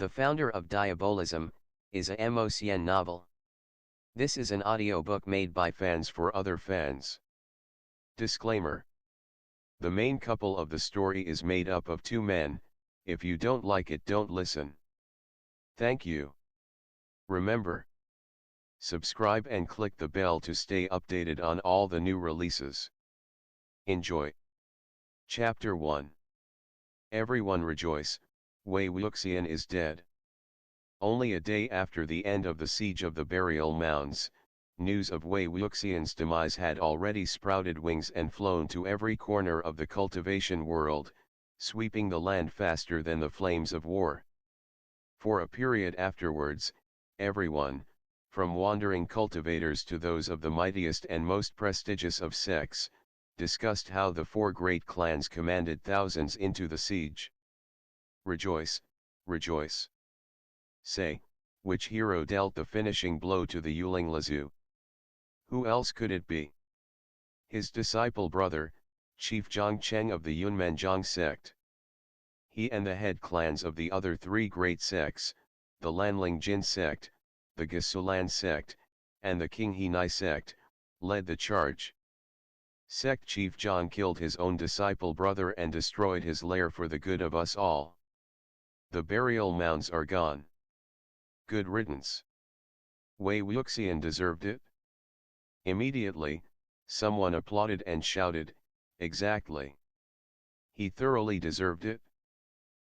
the founder of Diabolism, is a Mo Xuanyu novel. This is an audiobook made by fans for other fans. Disclaimer. The main couple of the story is made up of two men. If you don't like it, don't listen. Thank you. Remember, subscribe and click the bell to stay updated on all the new releases. Enjoy. Chapter 1. Everyone rejoice, Wei Wuxian is dead. Only a day after the end of the siege of the burial mounds, news of Wei Wuxian's demise had already sprouted wings and flown to every corner of the cultivation world, sweeping the land faster than the flames of war. For a period afterwards, everyone, from wandering cultivators to those of the mightiest and most prestigious of sects, discussed how the four great clans commanded thousands into the siege. Rejoice, rejoice. Say, which hero dealt the finishing blow to the Yulinglazu? Who else could it be? His disciple brother, Chief Zhang Cheng of the Yunmanjiang sect. He and the head clans of the other three great sects, the Lanlingjin sect, the Gasulan sect, and the Qinghenai sect, led the charge. Sect Chief Zhang killed his own disciple brother and destroyed his lair for the good of us all. The burial mounds are gone. Good riddance. Wei Wuxian deserved it? Immediately, someone applauded and shouted, exactly. He thoroughly deserved it.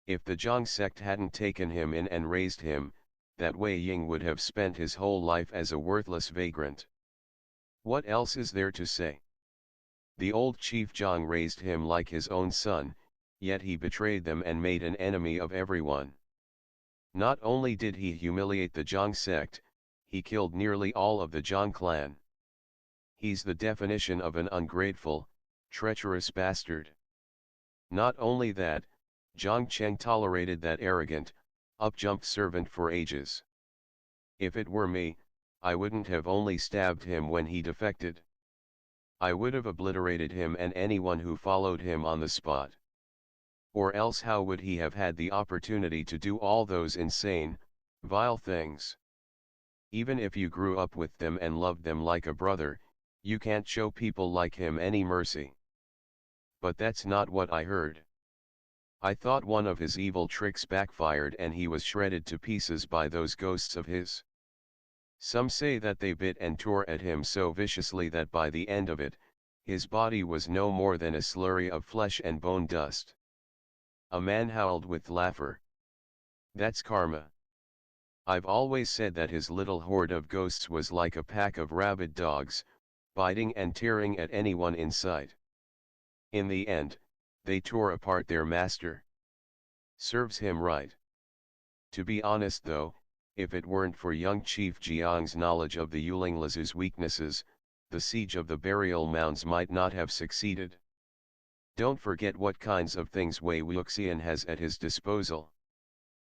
If the Zhang sect hadn't taken him in and raised him, that Wei Ying would have spent his whole life as a worthless vagrant. What else is there to say? The old Chief Zhang raised him like his own son, yet he betrayed them and made an enemy of everyone. Not only did he humiliate the Zhang sect, he killed nearly all of the Zhang clan. He's the definition of an ungrateful, treacherous bastard. Not only that, Zhang Cheng tolerated that arrogant, up-jumped servant for ages. If it were me, I wouldn't have only stabbed him when he defected. I would have obliterated him and anyone who followed him on the spot. Or else how would he have had the opportunity to do all those insane, vile things? Even if you grew up with them and loved them like a brother, you can't show people like him any mercy. But that's not what I heard. I thought one of his evil tricks backfired and he was shredded to pieces by those ghosts of his. Some say that they bit and tore at him so viciously that by the end of it, his body was no more than a slurry of flesh and bone dust. A man howled with laughter. That's karma. I've always said that his little horde of ghosts was like a pack of rabid dogs, biting and tearing at anyone in sight. In the end, they tore apart their master. Serves him right. To be honest though, if it weren't for young Chief Jiang's knowledge of the Yulinglazu's weaknesses, the siege of the burial mounds might not have succeeded. Don't forget what kinds of things Wei Wuxian has at his disposal.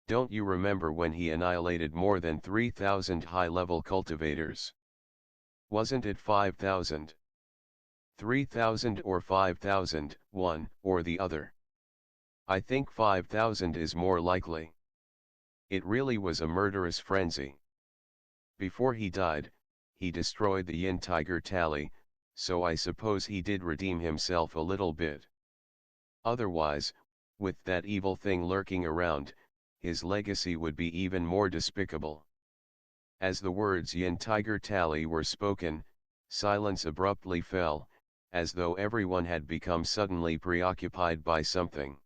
Don't you remember when he annihilated more than 3,000 high-level cultivators? Wasn't it 5,000? 3,000 or 5,000, one or the other. I think 5,000 is more likely. It really was a murderous frenzy. Before he died, he destroyed the Yin Tiger Tally, so I suppose he did redeem himself a little bit. Otherwise, with that evil thing lurking around, his legacy would be even more despicable. As the words Yin Tiger Tally were spoken, silence abruptly fell, as though everyone had become suddenly preoccupied by something.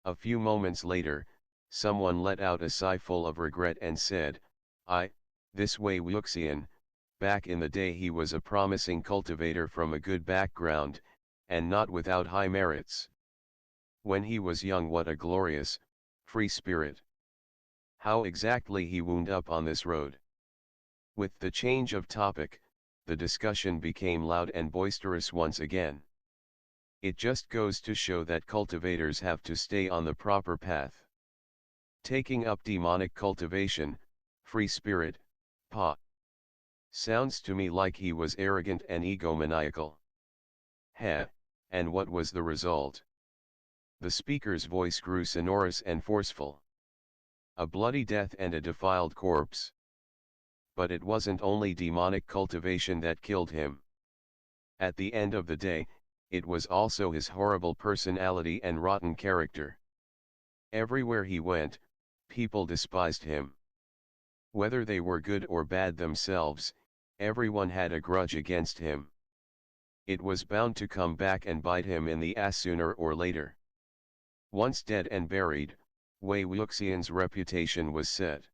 A few moments later, someone let out a sigh full of regret and said, this Wei Wuxian, back in the day he was a promising cultivator from a good background, and not without high merits. When he was young, what a glorious, free spirit. How exactly he wound up on this road. With the change of topic, the discussion became loud and boisterous once again. It just goes to show that cultivators have to stay on the proper path. Taking up demonic cultivation, free spirit, sounds to me like he was arrogant and egomaniacal. And what was the result? The speaker's voice grew sonorous and forceful. a bloody death and a defiled corpse. But it wasn't only demonic cultivation that killed him. At the end of the day, it was also his horrible personality and rotten character. Everywhere he went, people despised him. Whether they were good or bad themselves, everyone had a grudge against him. It was bound to come back and bite him in the ass sooner or later. Once dead and buried, Wei Wuxian's reputation was set.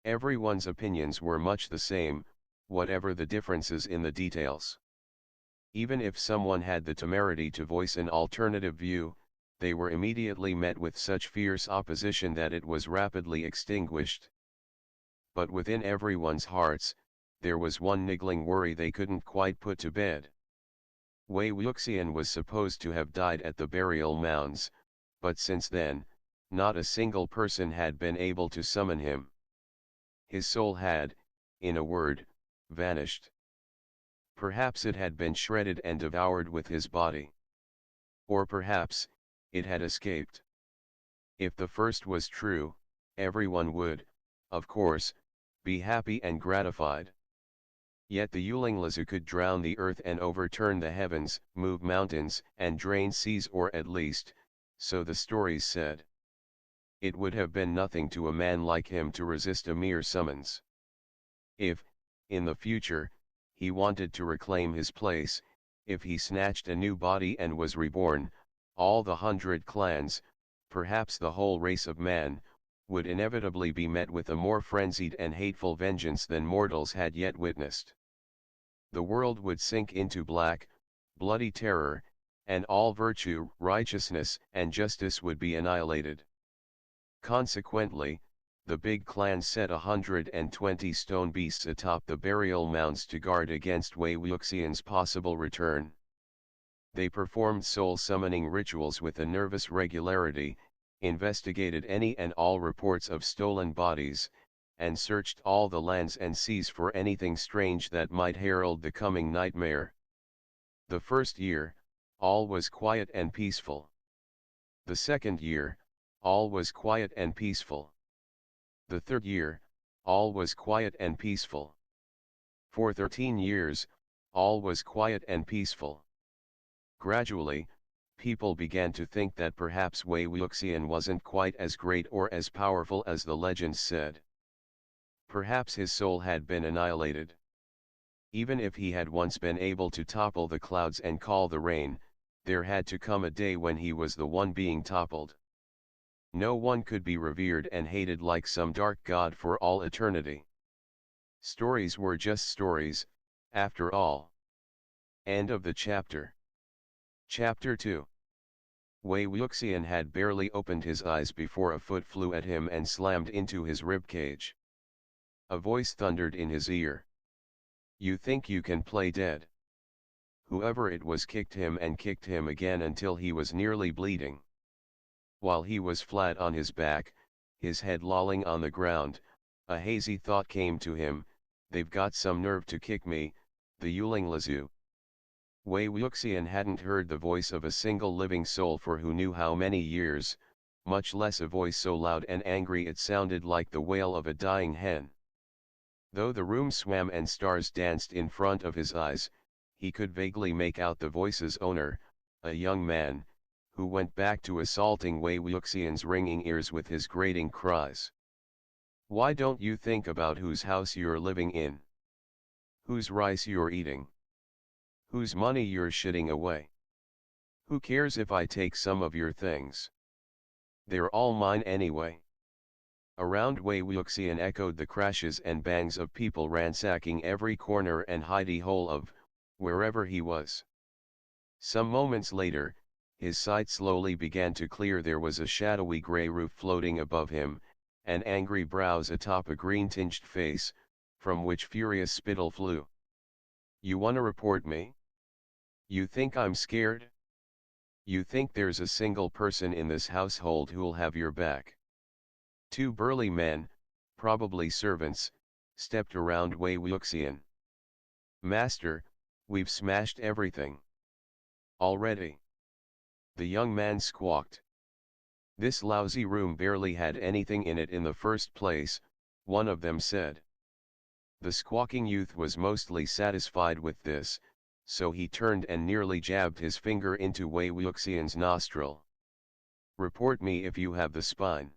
Everyone's opinions were much the same, whatever the differences in the details. Even if someone had the temerity to voice an alternative view, they were immediately met with such fierce opposition that it was rapidly extinguished. But within everyone's hearts, there was one niggling worry they couldn't quite put to bed. Wei Wuxian was supposed to have died at the burial mounds, but since then, not a single person had been able to summon him. His soul had, in a word, vanished. Perhaps it had been shredded and devoured with his body. Or perhaps, it had escaped. If the first was true, everyone would, of course, be happy and gratified. Yet the Yulinglazu could drown the earth and overturn the heavens, move mountains, and drain seas, or at least, so the stories said. It would have been nothing to a man like him to resist a mere summons. If, in the future, he wanted to reclaim his place, if he snatched a new body and was reborn, all the 100 clans, perhaps the whole race of man, would inevitably be met with a more frenzied and hateful vengeance than mortals had yet witnessed. The world would sink into black, bloody terror, and all virtue, righteousness, and justice would be annihilated. Consequently, the big clans set 120 stone beasts atop the burial mounds to guard against Wei Wuxian's possible return. They performed soul-summoning rituals with a nervous regularity, investigated any and all reports of stolen bodies, and searched all the lands and seas for anything strange that might herald the coming nightmare. The first year, all was quiet and peaceful. The second year, all was quiet and peaceful. The third year, all was quiet and peaceful. For 13 years, all was quiet and peaceful. Gradually, people began to think that perhaps Wei Wuxian wasn't quite as great or as powerful as the legends said. Perhaps his soul had been annihilated. Even if he had once been able to topple the clouds and call the rain, there had to come a day when he was the one being toppled. No one could be revered and hated like some dark god for all eternity. Stories were just stories, after all. End of the chapter. Chapter 2. Wei Wuxian had barely opened his eyes before a foot flew at him and slammed into his ribcage. A voice thundered in his ear. "You think you can play dead?" Whoever it was kicked him and kicked him again until he was nearly bleeding. While he was flat on his back, his head lolling on the ground, a hazy thought came to him: they've got some nerve to kick me, the Yulinglazu. Wei Wuxian hadn't heard the voice of a single living soul for who knew how many years, much less a voice so loud and angry it sounded like the wail of a dying hen. Though the room swam and stars danced in front of his eyes, he could vaguely make out the voice's owner, a young man, who went back to assaulting Wei Wuxian's ringing ears with his grating cries. "Why don't you think about whose house you're living in? Whose rice you're eating? Whose money you're shitting away? Who cares if I take some of your things? They're all mine anyway." Around Wei Wuxian echoed the crashes and bangs of people ransacking every corner and hidey hole of wherever he was. Some moments later, his sight slowly began to clear. There was a shadowy gray roof floating above him, and angry brows atop a green-tinged face, from which furious spittle flew. "You wanna report me? You think I'm scared? You think there's a single person in this household who'll have your back?" Two burly men, probably servants, stepped around Wei Wuxian. "Master, we've smashed everything." "Already?" the young man squawked. This lousy room barely had anything in it in the first place, one of them said. The squawking youth was mostly satisfied with this, so he turned and nearly jabbed his finger into Wei Wuxian's nostril. Report me if you have the spine.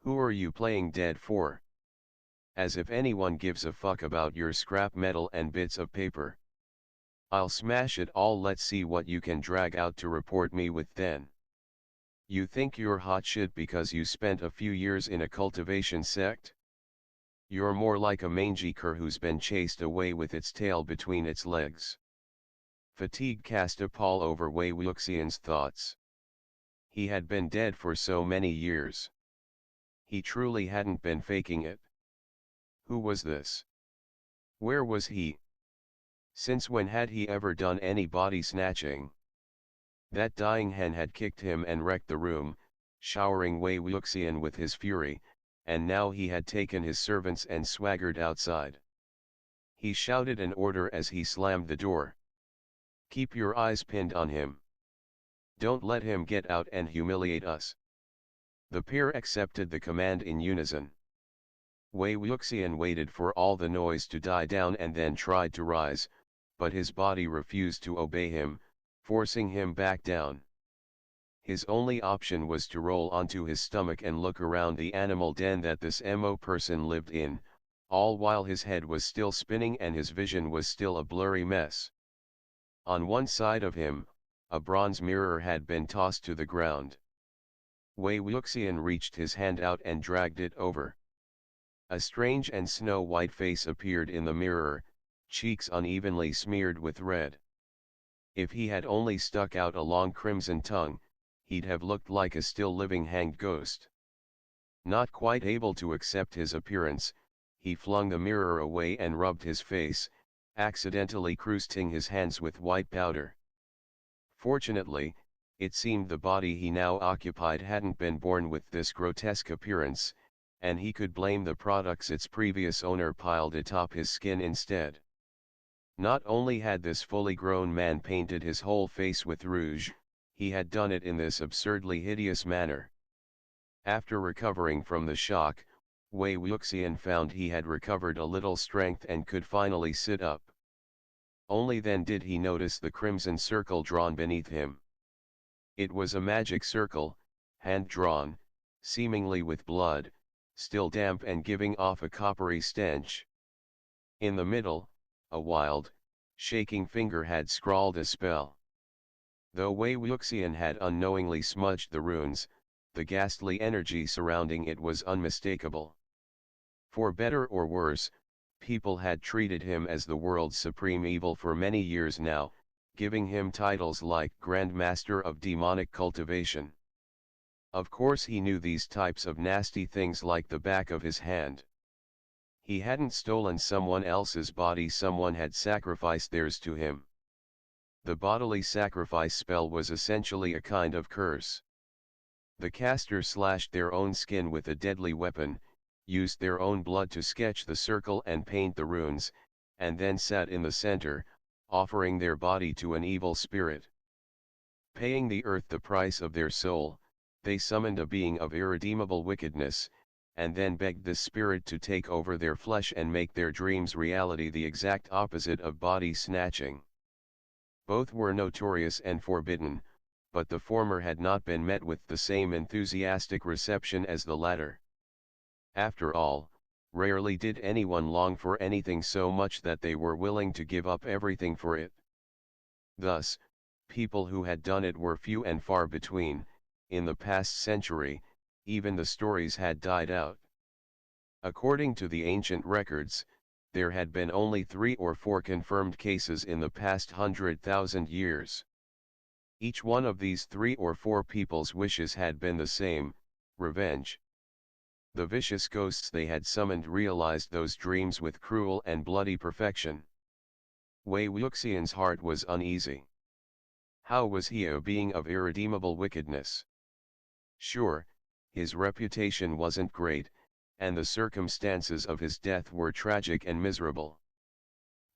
Who are you playing dead for? As if anyone gives a fuck about your scrap metal and bits of paper. I'll smash it all. Let's see what you can drag out to report me with then. You think you're hot shit because you spent a few years in a cultivation sect? You're more like a mangy cur who's been chased away with its tail between its legs. Fatigue cast a pall over Wei Wuxian's thoughts. He had been dead for so many years. He truly hadn't been faking it. Who was this? Where was he? Since when had he ever done any body snatching? That dying hen had kicked him and wrecked the room, showering Wei Wuxian with his fury, and now he had taken his servants and swaggered outside. He shouted an order as he slammed the door. Keep your eyes pinned on him. Don't let him get out and humiliate us. The pair accepted the command in unison. Wei Wuxian waited for all the noise to die down and then tried to rise, but his body refused to obey him, forcing him back down. His only option was to roll onto his stomach and look around the animal den that this Mo person lived in, all while his head was still spinning and his vision was still a blurry mess. On one side of him, a bronze mirror had been tossed to the ground. Wei Wuxian reached his hand out and dragged it over. A strange and snow-white face appeared in the mirror, cheeks unevenly smeared with red. If he had only stuck out a long crimson tongue, he'd have looked like a still-living hanged ghost. Not quite able to accept his appearance, he flung the mirror away and rubbed his face, accidentally crusting his hands with white powder. Fortunately, it seemed the body he now occupied hadn't been born with this grotesque appearance, and he could blame the products its previous owner piled atop his skin instead. Not only had this fully grown man painted his whole face with rouge, he had done it in this absurdly hideous manner. After recovering from the shock, Wei Wuxian found he had recovered a little strength and could finally sit up. Only then did he notice the crimson circle drawn beneath him. It was a magic circle, hand-drawn, seemingly with blood, still damp and giving off a coppery stench. In the middle, a wild, shaking finger had scrawled a spell. Though Wei Wuxian had unknowingly smudged the runes, the ghastly energy surrounding it was unmistakable. For better or worse, people had treated him as the world's supreme evil for many years now, giving him titles like Grandmaster of Demonic Cultivation. Of course he knew these types of nasty things like the back of his hand. He hadn't stolen someone else's body, someone had sacrificed theirs to him. The bodily sacrifice spell was essentially a kind of curse. The caster slashed their own skin with a deadly weapon, used their own blood to sketch the circle and paint the runes, and then sat in the center, offering their body to an evil spirit. Paying the earth the price of their soul, they summoned a being of irredeemable wickedness, and then begged this spirit to take over their flesh and make their dreams reality, the exact opposite of body snatching. Both were notorious and forbidden, but the former had not been met with the same enthusiastic reception as the latter. After all, rarely did anyone long for anything so much that they were willing to give up everything for it. Thus, people who had done it were few and far between. In the past century, even the stories had died out. According to the ancient records, there had been only 3 or 4 confirmed cases in the past 100,000 years. Each one of these 3 or 4 people's wishes had been the same: revenge. The vicious ghosts they had summoned realized those dreams with cruel and bloody perfection. Wei Wuxian's heart was uneasy. How was he a being of irredeemable wickedness? Sure, his reputation wasn't great, and the circumstances of his death were tragic and miserable.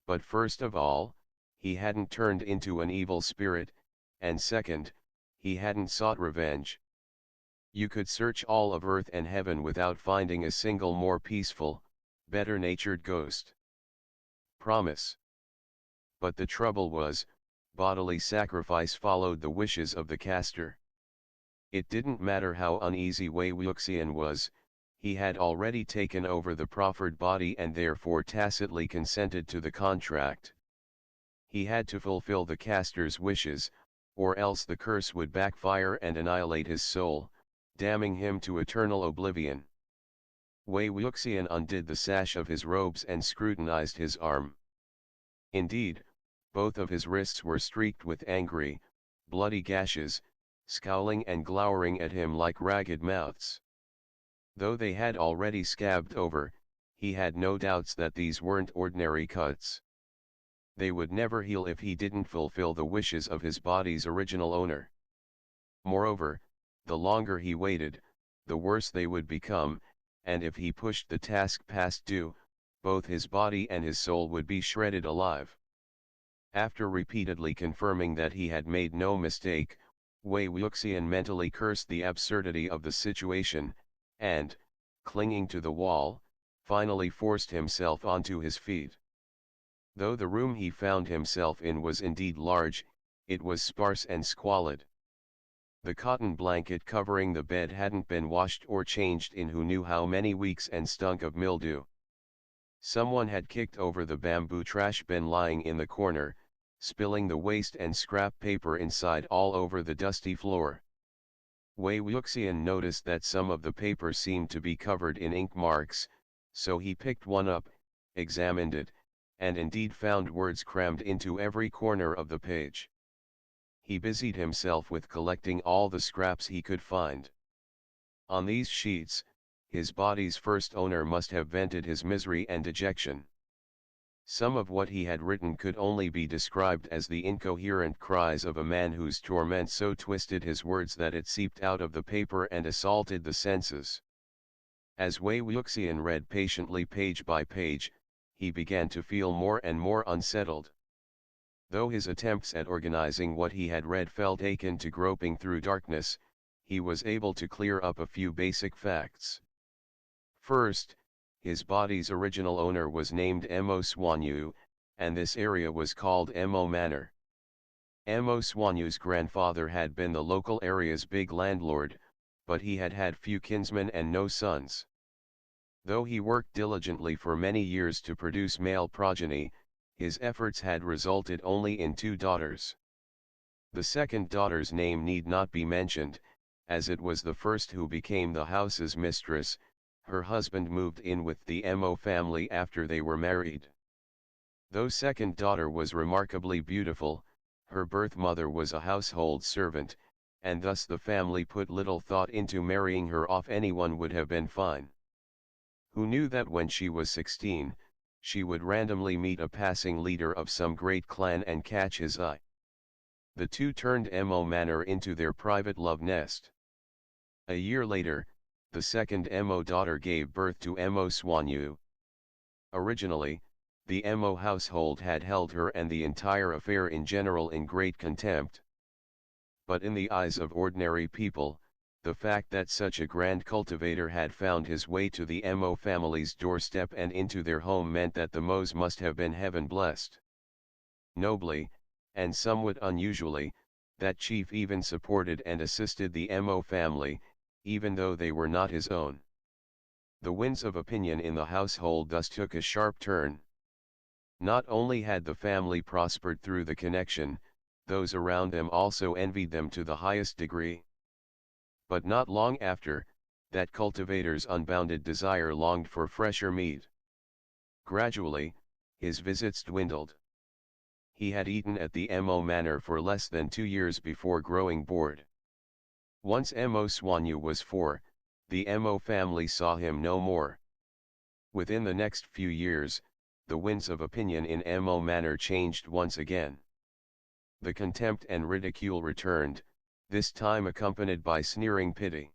But first of all, he hadn't turned into an evil spirit, and second, he hadn't sought revenge. You could search all of earth and heaven without finding a single more peaceful, better-natured ghost. Promise. But the trouble was, bodily sacrifice followed the wishes of the caster. It didn't matter how uneasy Wei Wuxian was, he had already taken over the proffered body and therefore tacitly consented to the contract. He had to fulfill the caster's wishes, or else the curse would backfire and annihilate his soul, damning him to eternal oblivion. Wei Wuxian undid the sash of his robes and scrutinized his arm. Indeed, both of his wrists were streaked with angry, bloody gashes, scowling and glowering at him like ragged mouths. Though they had already scabbed over, he had no doubts that these weren't ordinary cuts. They would never heal if he didn't fulfill the wishes of his body's original owner. Moreover, the longer he waited, the worse they would become, and if he pushed the task past due, both his body and his soul would be shredded alive. After repeatedly confirming that he had made no mistake, Wei Wuxian mentally cursed the absurdity of the situation, and, clinging to the wall, finally forced himself onto his feet. Though the room he found himself in was indeed large, it was sparse and squalid. The cotton blanket covering the bed hadn't been washed or changed in who knew how many weeks and stunk of mildew. Someone had kicked over the bamboo trash bin lying in the corner, spilling the waste and scrap paper inside all over the dusty floor. Wei Wuxian noticed that some of the paper seemed to be covered in ink marks, so he picked one up, examined it, and indeed found words crammed into every corner of the page. He busied himself with collecting all the scraps he could find. On these sheets, his body's first owner must have vented his misery and dejection. Some of what he had written could only be described as the incoherent cries of a man whose torment so twisted his words that it seeped out of the paper and assaulted the senses. As Wei Wuxian read patiently page by page, he began to feel more and more unsettled. Though his attempts at organizing what he had read felt akin to groping through darkness, he was able to clear up a few basic facts. First, his body's original owner was named Mo Xuanyu, and this area was called Mo Manor. Mo Xuanyu's grandfather had been the local area's big landlord, but he had had few kinsmen and no sons. Though he worked diligently for many years to produce male progeny, his efforts had resulted only in 2 daughters. The second daughter's name need not be mentioned, as it was the first who became the house's mistress. Her husband moved in with the Mo family after they were married. Though second daughter was remarkably beautiful, her birth mother was a household servant, and thus the family put little thought into marrying her off. Anyone would have been fine. Who knew that when she was 16, she would randomly meet a passing leader of some great clan and catch his eye. The two turned Mo Manor into their private love nest. A year later, the second Mo daughter gave birth to Mo Xuanyu. Originally, the Mo household had held her and the entire affair in general in great contempt. But in the eyes of ordinary people, the fact that such a grand cultivator had found his way to the Mo family's doorstep and into their home meant that the Mo's must have been heaven-blessed. Nobly, and somewhat unusually, that chief even supported and assisted the Mo family, even though they were not his own. The winds of opinion in the household thus took a sharp turn. Not only had the family prospered through the connection, those around them also envied them to the highest degree. But not long after, that cultivator's unbounded desire longed for fresher meat. Gradually, his visits dwindled. He had eaten at the Mo Manor for less than 2 years before growing bored. Once Mo Xuanyu was 4, the Mo family saw him no more. Within the next few years, the winds of opinion in Mo Manor changed once again. The contempt and ridicule returned, this time accompanied by sneering pity.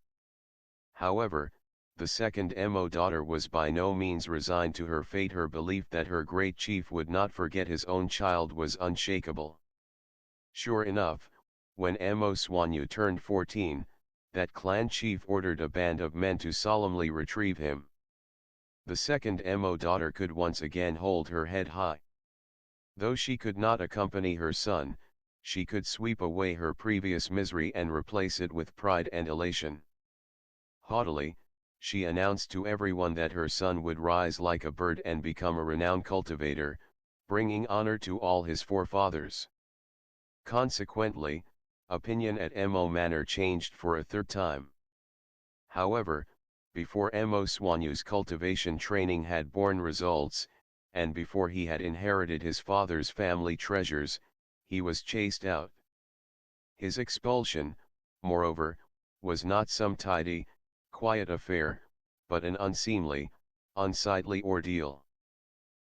However, the second Mo daughter was by no means resigned to her fate. Her belief that her great chief would not forget his own child was unshakable. Sure enough, when Mo Xuanyu turned 14, that clan chief ordered a band of men to solemnly retrieve him. The second Mo daughter could once again hold her head high. Though she could not accompany her son, she could sweep away her previous misery and replace it with pride and elation. Haughtily, she announced to everyone that her son would rise like a bird and become a renowned cultivator, bringing honor to all his forefathers. Consequently, opinion at Mo Manor changed for a third time. However, before Mo Xuanyu's cultivation training had borne results, and before he had inherited his father's family treasures, he was chased out. His expulsion, moreover, was not some tidy, quiet affair, but an unseemly, unsightly ordeal.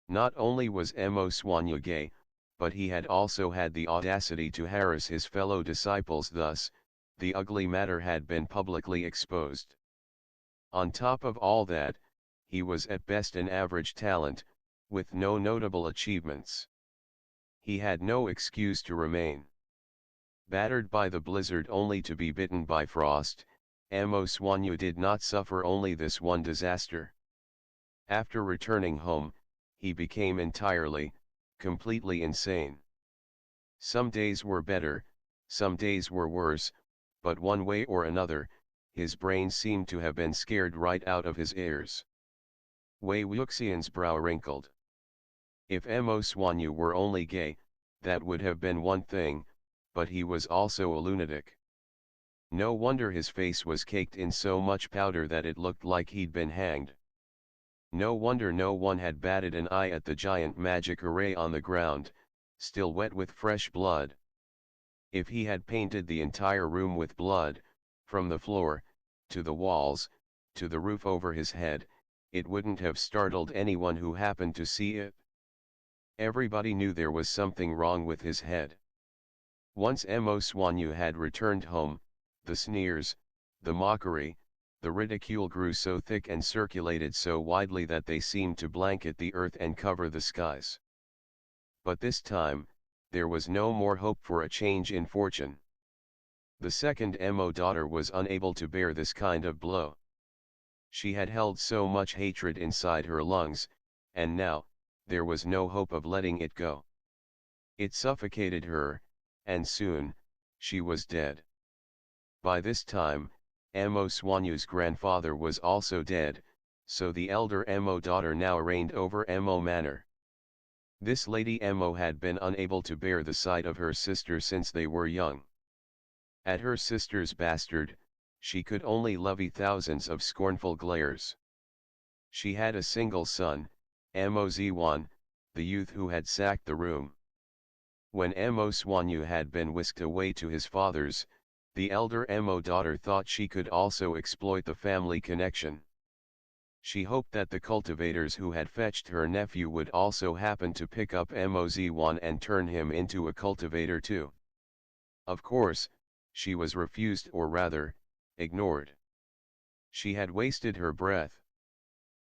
Not only was Mo Xuanyu gay, but he had also had the audacity to harass his fellow disciples. Thus, the ugly matter had been publicly exposed. On top of all that, he was at best an average talent, with no notable achievements. He had no excuse to remain. Battered by the blizzard only to be bitten by frost, Mo Xuanyu did not suffer only this one disaster. After returning home, he became entirely, completely insane. Some days were better, some days were worse, but one way or another, his brain seemed to have been scared right out of his ears. Wei Wuxian's brow wrinkled. If Mo Xuanyu were only gay, that would have been one thing, but he was also a lunatic. No wonder his face was caked in so much powder that it looked like he'd been hanged. No wonder no one had batted an eye at the giant magic array on the ground, still wet with fresh blood. If he had painted the entire room with blood, from the floor, to the walls, to the roof over his head, it wouldn't have startled anyone who happened to see it. Everybody knew there was something wrong with his head. Once Mo Xuanyu had returned home, the sneers, the mockery, the ridicule grew so thick and circulated so widely that they seemed to blanket the earth and cover the skies. But this time, there was no more hope for a change in fortune. The second Mo daughter was unable to bear this kind of blow. She had held so much hatred inside her lungs, and now, there was no hope of letting it go. It suffocated her, and soon, she was dead. By this time, Mo Xuanyu's grandfather was also dead, so the elder Mo daughter now reigned over Mo Manor. This Lady Mo had been unable to bear the sight of her sister since they were young. At her sister's bastard, she could only levy thousands of scornful glares. She had a single son, Mo Xuan, the youth who had sacked the room. When Mo Xuanyu had been whisked away to his father's, the elder Mo daughter thought she could also exploit the family connection. She hoped that the cultivators who had fetched her nephew would also happen to pick up Mo Xuan and turn him into a cultivator too. Of course, she was refused, or rather, ignored. She had wasted her breath.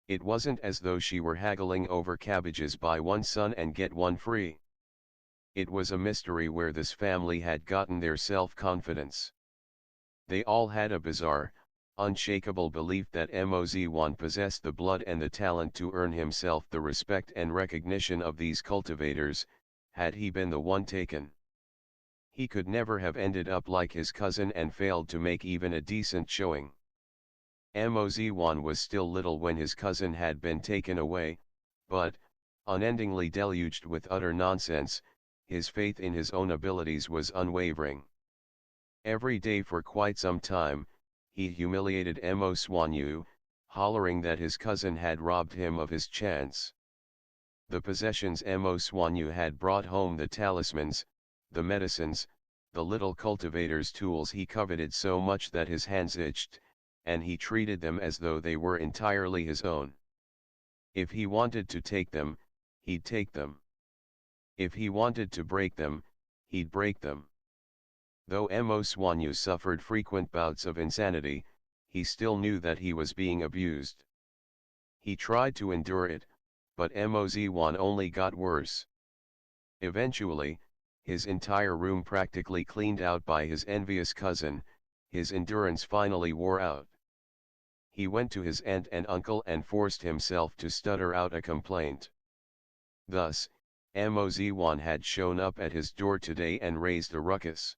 It wasn't as though she were haggling over cabbages buy one son and get one free. It was a mystery where this family had gotten their self-confidence. They all had a bizarre, unshakable belief that Mo Xuan possessed the blood and the talent to earn himself the respect and recognition of these cultivators, had he been the one taken. He could never have ended up like his cousin and failed to make even a decent showing. Mo Xuan was still little when his cousin had been taken away, but, unendingly deluged with utter nonsense, his faith in his own abilities was unwavering. Every day for quite some time, he humiliated Mo Xuanyu, hollering that his cousin had robbed him of his chance. The possessions Mo Xuanyu had brought home, the talismans, the medicines, the little cultivator's tools, he coveted so much that his hands itched, and he treated them as though they were entirely his own. If he wanted to take them, he'd take them. If he wanted to break them, he'd break them. Though Mo Xuanyu suffered frequent bouts of insanity, he still knew that he was being abused. He tried to endure it, but Mo Xuan only got worse. Eventually, his entire room practically cleaned out by his envious cousin, his endurance finally wore out. He went to his aunt and uncle and forced himself to stutter out a complaint. Thus, Mo Xuanyu had shown up at his door today and raised a ruckus.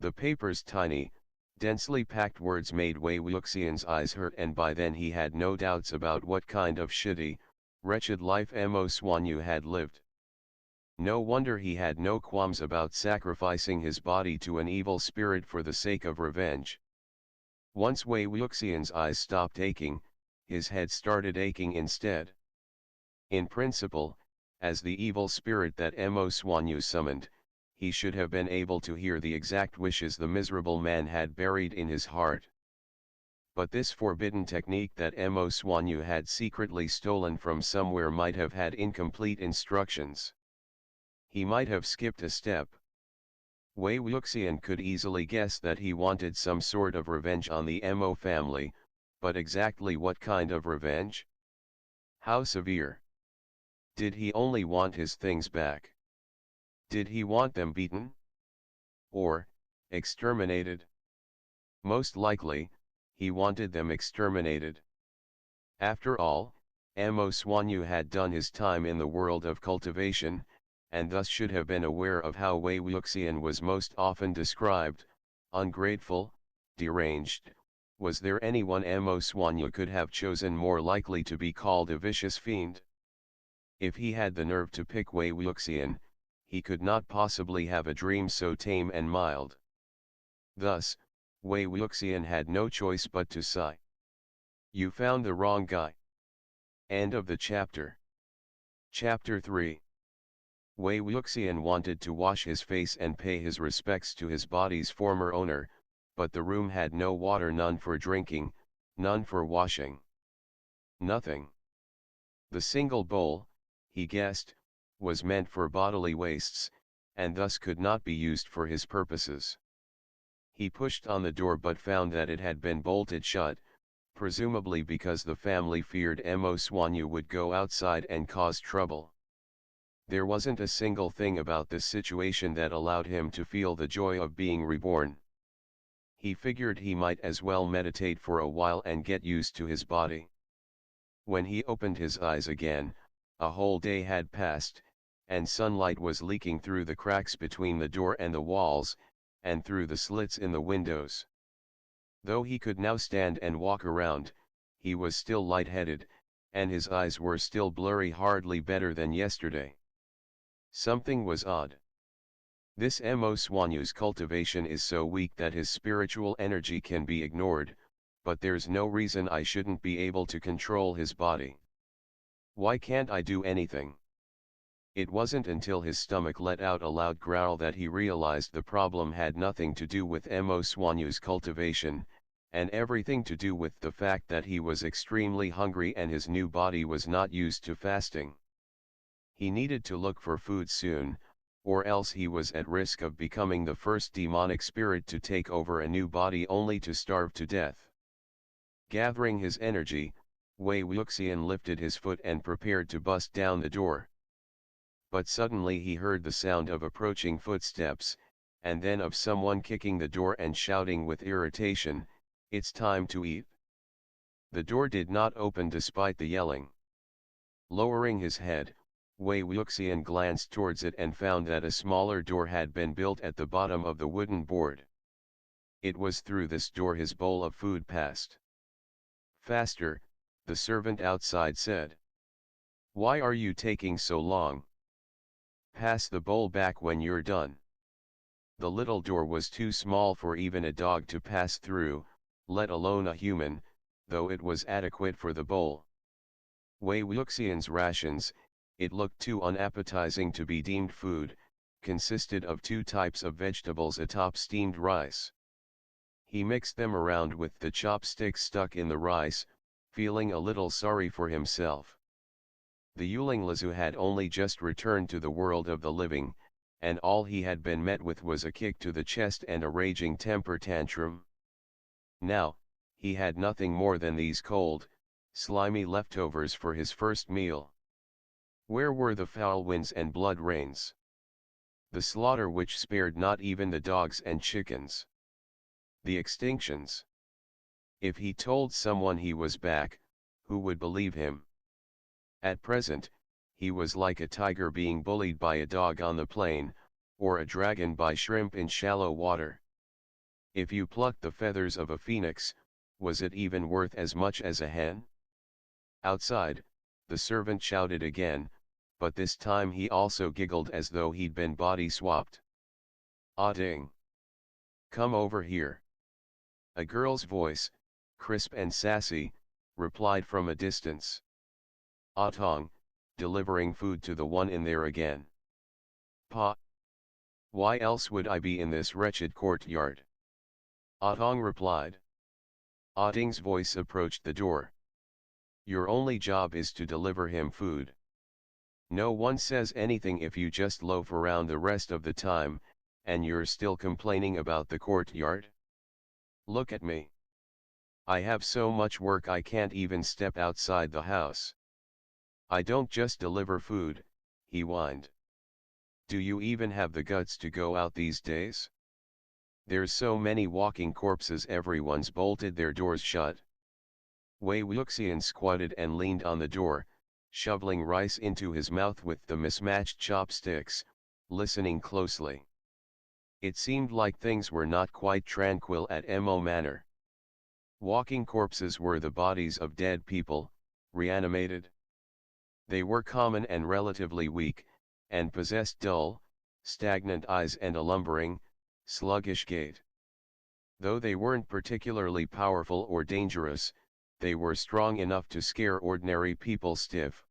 The paper's tiny, densely packed words made Wei Wuxian's eyes hurt, and by then he had no doubts about what kind of shitty, wretched life Mo Xuanyu had lived. No wonder he had no qualms about sacrificing his body to an evil spirit for the sake of revenge. Once Wei Wuxian's eyes stopped aching, his head started aching instead. In principle, as the evil spirit that Mo Xuanyu summoned, he should have been able to hear the exact wishes the miserable man had buried in his heart. But this forbidden technique that Mo Xuanyu had secretly stolen from somewhere might have had incomplete instructions. He might have skipped a step. Wei Wuxian could easily guess that he wanted some sort of revenge on the Mo family, but exactly what kind of revenge? How severe? Did he only want his things back? Did he want them beaten? Or, exterminated? Most likely, he wanted them exterminated. After all, Mo Xuanyu had done his time in the world of cultivation, and thus should have been aware of how Wei Wuxian was most often described: ungrateful, deranged. Was there anyone Mo Xuanyu could have chosen more likely to be called a vicious fiend? If he had the nerve to pick Wei Wuxian, he could not possibly have a dream so tame and mild. Thus, Wei Wuxian had no choice but to sigh. You found the wrong guy. End of the chapter. Chapter 3. Wei Wuxian wanted to wash his face and pay his respects to his body's former owner, but the room had no water, none for drinking, none for washing. Nothing. The single bowl, he guessed, was meant for bodily wastes, and thus could not be used for his purposes. He pushed on the door but found that it had been bolted shut, presumably because the family feared Mo Xuanyu would go outside and cause trouble. There wasn't a single thing about this situation that allowed him to feel the joy of being reborn. He figured he might as well meditate for a while and get used to his body. When he opened his eyes again, a whole day had passed, and sunlight was leaking through the cracks between the door and the walls, and through the slits in the windows. Though he could now stand and walk around, he was still lightheaded, and his eyes were still blurry, hardly better than yesterday. Something was odd. This Mo Xuanyu's cultivation is so weak that his spiritual energy can be ignored, but there's no reason I shouldn't be able to control his body. Why can't I do anything? It wasn't until his stomach let out a loud growl that he realized the problem had nothing to do with Mo Xuanyu's cultivation, and everything to do with the fact that he was extremely hungry and his new body was not used to fasting. He needed to look for food soon, or else he was at risk of becoming the first demonic spirit to take over a new body only to starve to death. Gathering his energy, Wei Wuxian lifted his foot and prepared to bust down the door. But suddenly he heard the sound of approaching footsteps, and then of someone kicking the door and shouting with irritation, "It's time to eat." The door did not open despite the yelling. Lowering his head, Wei Wuxian glanced towards it and found that a smaller door had been built at the bottom of the wooden board. It was through this door his bowl of food passed. "Faster," the servant outside said. "Why are you taking so long? Pass the bowl back when you're done." The little door was too small for even a dog to pass through, let alone a human, though it was adequate for the bowl. Wei Wuxian's rations, it looked too unappetizing to be deemed food, consisted of 2 types of vegetables atop steamed rice. He mixed them around with the chopsticks stuck in the rice, feeling a little sorry for himself. The Yuling Lizu had only just returned to the world of the living, and all he had been met with was a kick to the chest and a raging temper tantrum. Now, he had nothing more than these cold, slimy leftovers for his first meal. Where were the foul winds and blood rains? The slaughter which spared not even the dogs and chickens? The extinctions. If he told someone he was back, who would believe him? At present, he was like a tiger being bullied by a dog on the plain, or a dragon by shrimp in shallow water. If you plucked the feathers of a phoenix, was it even worth as much as a hen? Outside, the servant shouted again, but this time he also giggled as though he'd been body swapped. "Ah ding! Come over here." A girl's voice, crisp and sassy, replied from a distance. "Ah Tong, delivering food to the one in there again." "Pa. Why else would I be in this wretched courtyard?" Ah Tong replied. Ah Ding's voice approached the door. "Your only job is to deliver him food. No one says anything if you just loaf around the rest of the time, and you're still complaining about the courtyard? Look at me. I have so much work I can't even step outside the house. I don't just deliver food," he whined. "Do you even have the guts to go out these days? There's so many walking corpses, everyone's bolted their doors shut." Wei Wuxian squatted and leaned on the door, shoveling rice into his mouth with the mismatched chopsticks, listening closely. It seemed like things were not quite tranquil at Mo Manor. Walking corpses were the bodies of dead people, reanimated. They were common and relatively weak, and possessed dull, stagnant eyes and a lumbering, sluggish gait. Though they weren't particularly powerful or dangerous, they were strong enough to scare ordinary people stiff.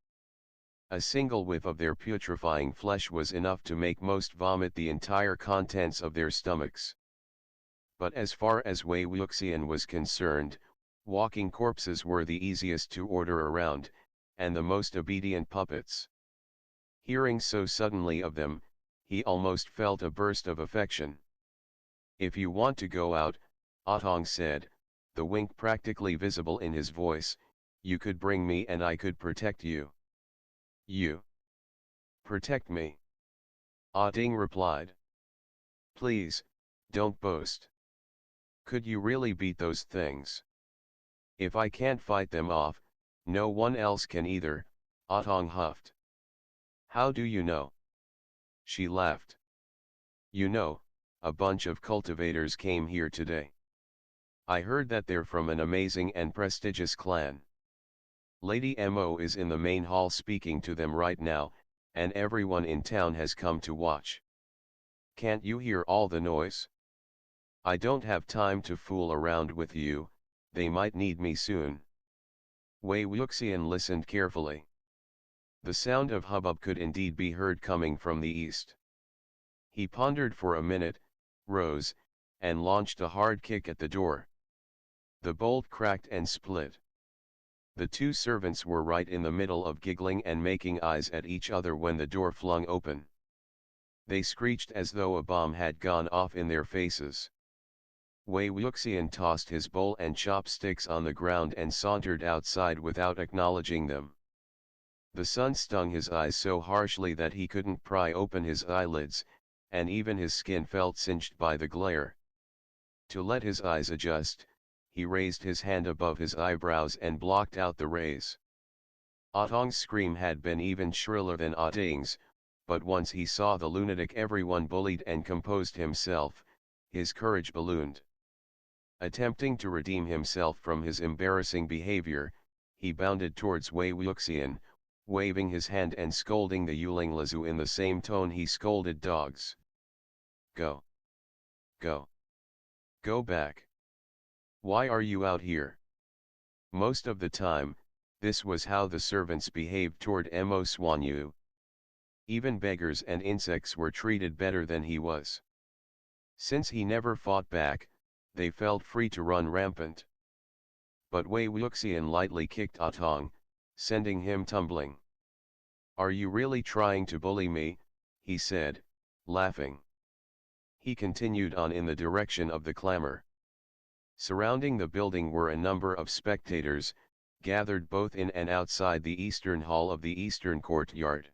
A single whiff of their putrefying flesh was enough to make most vomit the entire contents of their stomachs. But as far as Wei Wuxian was concerned, walking corpses were the easiest to order around, and the most obedient puppets. Hearing so suddenly of them, he almost felt a burst of affection. "If you want to go out," Atong said, the wink practically visible in his voice, "you could bring me and I could protect you." "You protect me?" Ah Ding replied. "Please, don't boast. Could you really beat those things?" "If I can't fight them off, no one else can either," Atong huffed. "How do you know?" She laughed. "You know, a bunch of cultivators came here today. I heard that they're from an amazing and prestigious clan. Lady Mo is in the main hall speaking to them right now, and everyone in town has come to watch. Can't you hear all the noise? I don't have time to fool around with you, they might need me soon." Wei Wuxian listened carefully. The sound of hubbub could indeed be heard coming from the east. He pondered for a minute, rose, and launched a hard kick at the door. The bolt cracked and split. The two servants were right in the middle of giggling and making eyes at each other when the door flung open. They screeched as though a bomb had gone off in their faces. Wei Wuxian tossed his bowl and chopsticks on the ground and sauntered outside without acknowledging them. The sun stung his eyes so harshly that he couldn't pry open his eyelids, and even his skin felt singed by the glare. To let his eyes adjust, he raised his hand above his eyebrows and blocked out the rays. Atong's scream had been even shriller than Ating's, but once he saw the lunatic everyone bullied and composed himself, his courage ballooned. Attempting to redeem himself from his embarrassing behavior, he bounded towards Wei Wuxian, waving his hand and scolding the Yuling Lizu in the same tone he scolded dogs. "Go! Go! Go back! Why are you out here?" Most of the time, this was how the servants behaved toward Mo Xuanyu. Even beggars and insects were treated better than he was. Since he never fought back, they felt free to run rampant. But Wei Wuxian lightly kicked Atong, sending him tumbling. "Are you really trying to bully me?" he said, laughing. He continued on in the direction of the clamor. Surrounding the building were a number of spectators, gathered both in and outside the eastern hall of the eastern courtyard.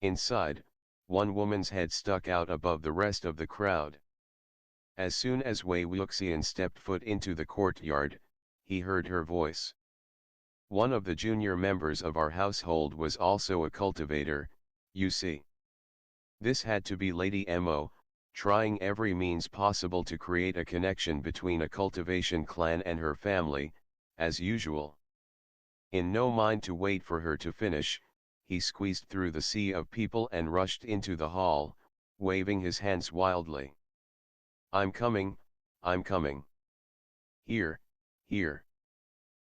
Inside, one woman's head stuck out above the rest of the crowd. As soon as Wei Wuxian stepped foot into the courtyard, he heard her voice. One of the junior members of our household was also a cultivator, you see. This had to be Lady Mo, trying every means possible to create a connection between a cultivation clan and her family, as usual. In no mind to wait for her to finish, he squeezed through the sea of people and rushed into the hall, waving his hands wildly. I'm coming, I'm coming. Here, here.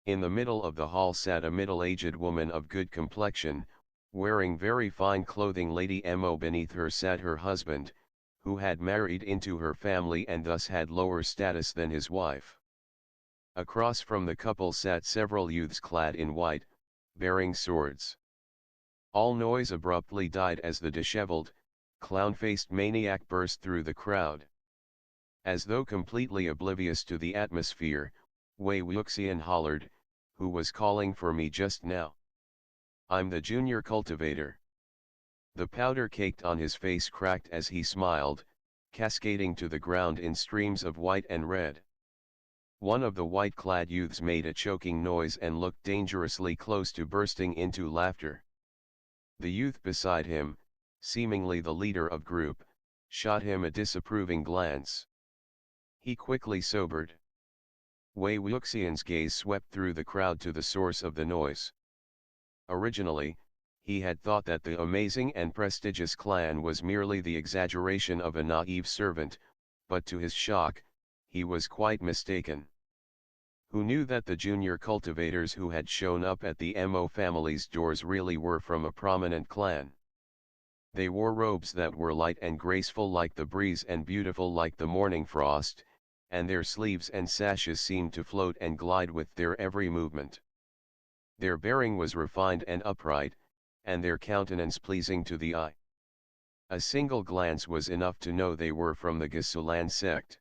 In the middle of the hall sat a middle-aged woman of good complexion, wearing very fine clothing. Lady Mo beneath her sat her husband, who had married into her family and thus had lower status than his wife. Across from the couple sat several youths clad in white, bearing swords. All noise abruptly died as the disheveled, clown-faced maniac burst through the crowd. As though completely oblivious to the atmosphere, Wei Wuxian hollered, "Who was calling for me just now? I'm the junior cultivator." The powder caked on his face cracked as he smiled, cascading to the ground in streams of white and red. One of the white-clad youths made a choking noise and looked dangerously close to bursting into laughter. The youth beside him, seemingly the leader of group, shot him a disapproving glance. He quickly sobered. Wei Wuxian's gaze swept through the crowd to the source of the noise. Originally, he had thought that the amazing and prestigious clan was merely the exaggeration of a naive servant, but to his shock, he was quite mistaken. Who knew that the junior cultivators who had shown up at the Mo family's doors really were from a prominent clan? They wore robes that were light and graceful like the breeze and beautiful like the morning frost, and their sleeves and sashes seemed to float and glide with their every movement. Their bearing was refined and upright, and their countenance pleasing to the eye. A single glance was enough to know they were from the Gusulan sect.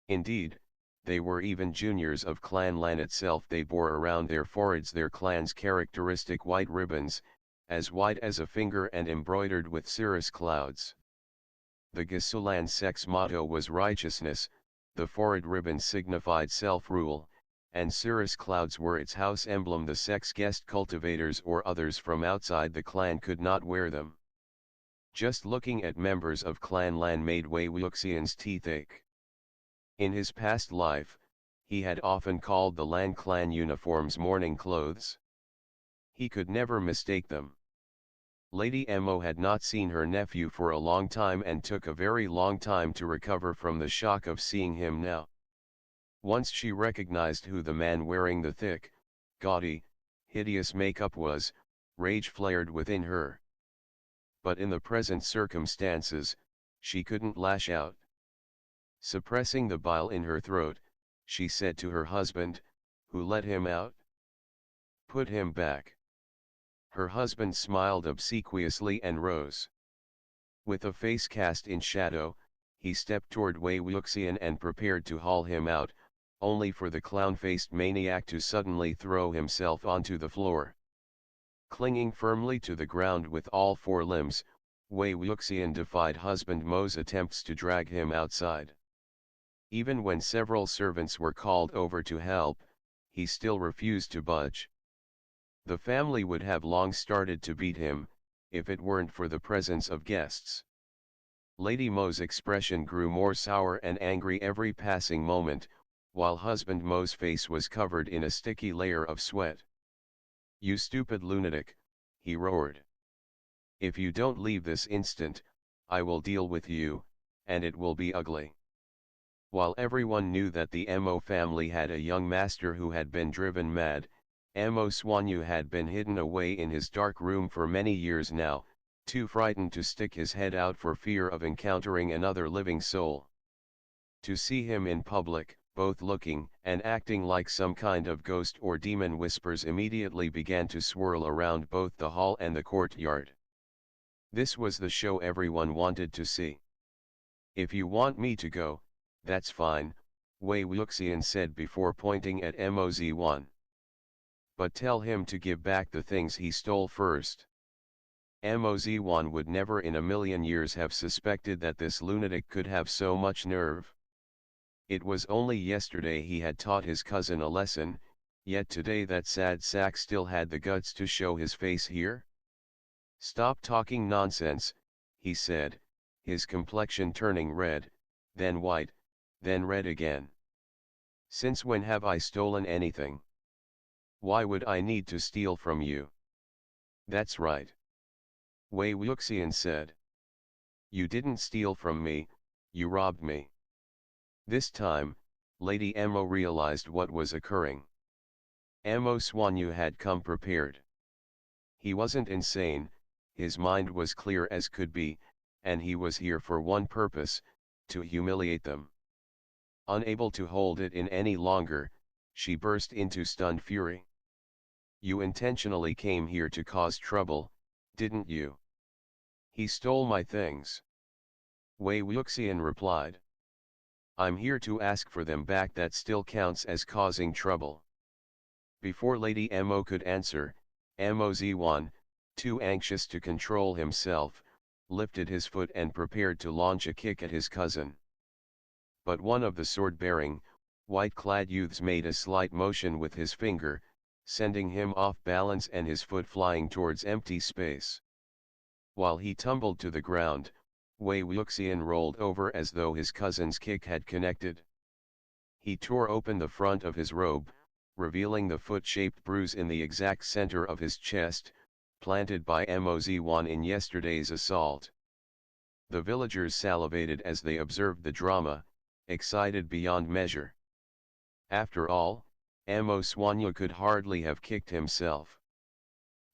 Indeed, they were even juniors of Clan Lan itself. They bore around their foreheads their clan's characteristic white ribbons, as white as a finger and embroidered with cirrus clouds. The Gusulan sect's motto was righteousness, the forehead ribbons signified self-rule, and cirrus clouds were its house emblem. The sect's guest cultivators or others from outside the clan could not wear them. Just looking at members of Clan Lan made Wei Wuxian's teeth ache. In his past life, he had often called the Lan clan uniforms morning clothes. He could never mistake them. Lady Mo had not seen her nephew for a long time and took a very long time to recover from the shock of seeing him now. Once she recognized who the man wearing the thick, gaudy, hideous makeup was, rage flared within her. But in the present circumstances, she couldn't lash out. Suppressing the bile in her throat, she said to her husband, "Who let him out? Put him back." Her husband smiled obsequiously and rose. With a face cast in shadow, he stepped toward Wei Wuxian and prepared to haul him out, only for the clown-faced maniac to suddenly throw himself onto the floor. Clinging firmly to the ground with all four limbs, Wei Wuxian defied husband Mo's attempts to drag him outside. Even when several servants were called over to help, he still refused to budge. The family would have long started to beat him, if it weren't for the presence of guests. Lady Mo's expression grew more sour and angry every passing moment, while husband Mo's face was covered in a sticky layer of sweat. "You stupid lunatic," he roared. "If you don't leave this instant, I will deal with you, and it will be ugly." While everyone knew that the Mo family had a young master who had been driven mad, Mo Xuanyu had been hidden away in his dark room for many years now, too frightened to stick his head out for fear of encountering another living soul. To see him in public, both looking and acting like some kind of ghost or demon, whispers immediately began to swirl around both the hall and the courtyard. This was the show everyone wanted to see. "If you want me to go, that's fine," Wei Wuxian said before pointing at Mo Xuanyu. "But tell him to give back the things he stole first." Mo Xuanyu would never in a million years have suspected that this lunatic could have so much nerve. It was only yesterday he had taught his cousin a lesson, yet today that sad sack still had the guts to show his face here? "Stop talking nonsense," he said, his complexion turning red, then white, then red again. "Since when have I stolen anything? Why would I need to steal from you?" "That's right," Wei Wuxian said. "You didn't steal from me, you robbed me." This time, Lady Mo realized what was occurring. Mo Xuanyu had come prepared. He wasn't insane, his mind was clear as could be, and he was here for one purpose, to humiliate them. Unable to hold it in any longer, she burst into stunned fury. "You intentionally came here to cause trouble, didn't you?" "He stole my things," Wei Wuxian replied. "I'm here to ask for them back. That still counts as causing trouble." Before Lady Mo could answer, Mo Xuanyu, too anxious to control himself, lifted his foot and prepared to launch a kick at his cousin. But one of the sword-bearing, white-clad youths made a slight motion with his finger, sending him off balance and his foot flying towards empty space. While he tumbled to the ground, Wei Wuxian rolled over as though his cousin's kick had connected. He tore open the front of his robe, revealing the foot-shaped bruise in the exact center of his chest, planted by Mo Xuanyu in yesterday's assault. The villagers salivated as they observed the drama, excited beyond measure. After all, Mo Xuanyu could hardly have kicked himself.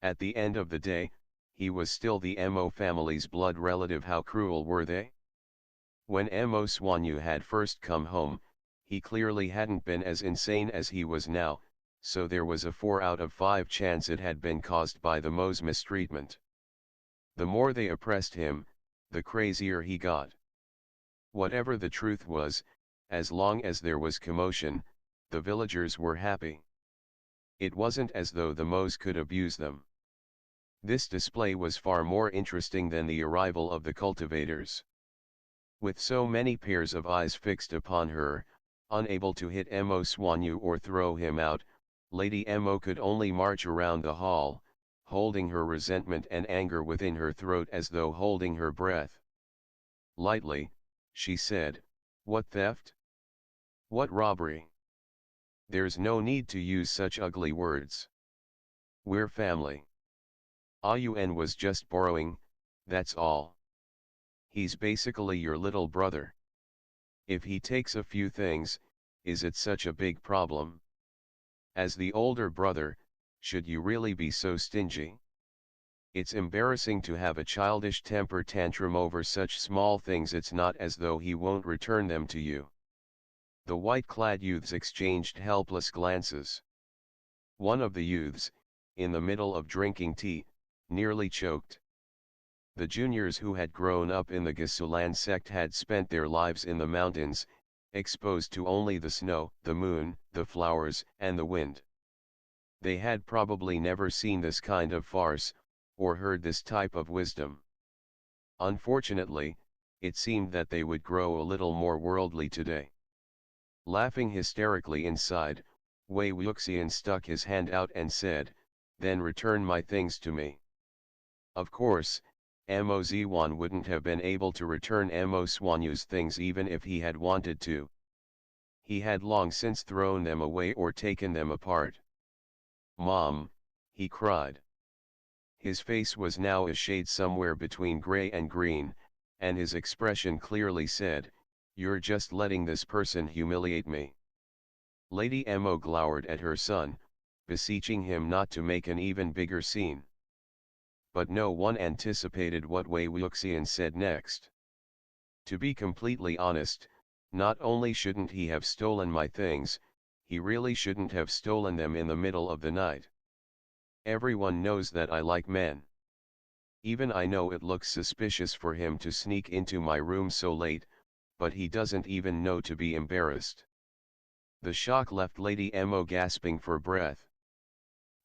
At the end of the day, he was still the Mo family's blood relative. How cruel were they? When Mo Xuanyu had first come home, he clearly hadn't been as insane as he was now, so there was a 4 out of 5 chance it had been caused by the Mo's mistreatment. The more they oppressed him, the crazier he got. Whatever the truth was, as long as there was commotion, the villagers were happy. It wasn't as though the Mo's could abuse them. This display was far more interesting than the arrival of the cultivators. With so many pairs of eyes fixed upon her, unable to hit Mo Xuanyu or throw him out, Lady Mo could only march around the hall, holding her resentment and anger within her throat as though holding her breath. Lightly, she said, "What theft? What robbery? There's no need to use such ugly words. We're family. AUD was just borrowing, that's all. He's basically your little brother. If he takes a few things, is it such a big problem? As the older brother, should you really be so stingy? It's embarrassing to have a childish temper tantrum over such small things. It's not as though he won't return them to you." The white-clad youths exchanged helpless glances. One of the youths, in the middle of drinking tea, nearly choked. The juniors who had grown up in the Gasulan sect had spent their lives in the mountains, exposed to only the snow, the moon, the flowers, and the wind. They had probably never seen this kind of farce, or heard this type of wisdom. Unfortunately, it seemed that they would grow a little more worldly today. Laughing hysterically inside, Wei Wuxian stuck his hand out and said, "Then return my things to me." Of course, Mo Xuanyu wouldn't have been able to return Mo Xuanyu's things even if he had wanted to. He had long since thrown them away or taken them apart. "Mom," he cried. His face was now a shade somewhere between gray and green, and his expression clearly said, "You're just letting this person humiliate me." Lady Mo glowered at her son, beseeching him not to make an even bigger scene. But no one anticipated what Wei Wuxian said next. "To be completely honest, not only shouldn't he have stolen my things, he really shouldn't have stolen them in the middle of the night. Everyone knows that I like men. Even I know it looks suspicious for him to sneak into my room so late, but he doesn't even know to be embarrassed." The shock left Lady Mo gasping for breath.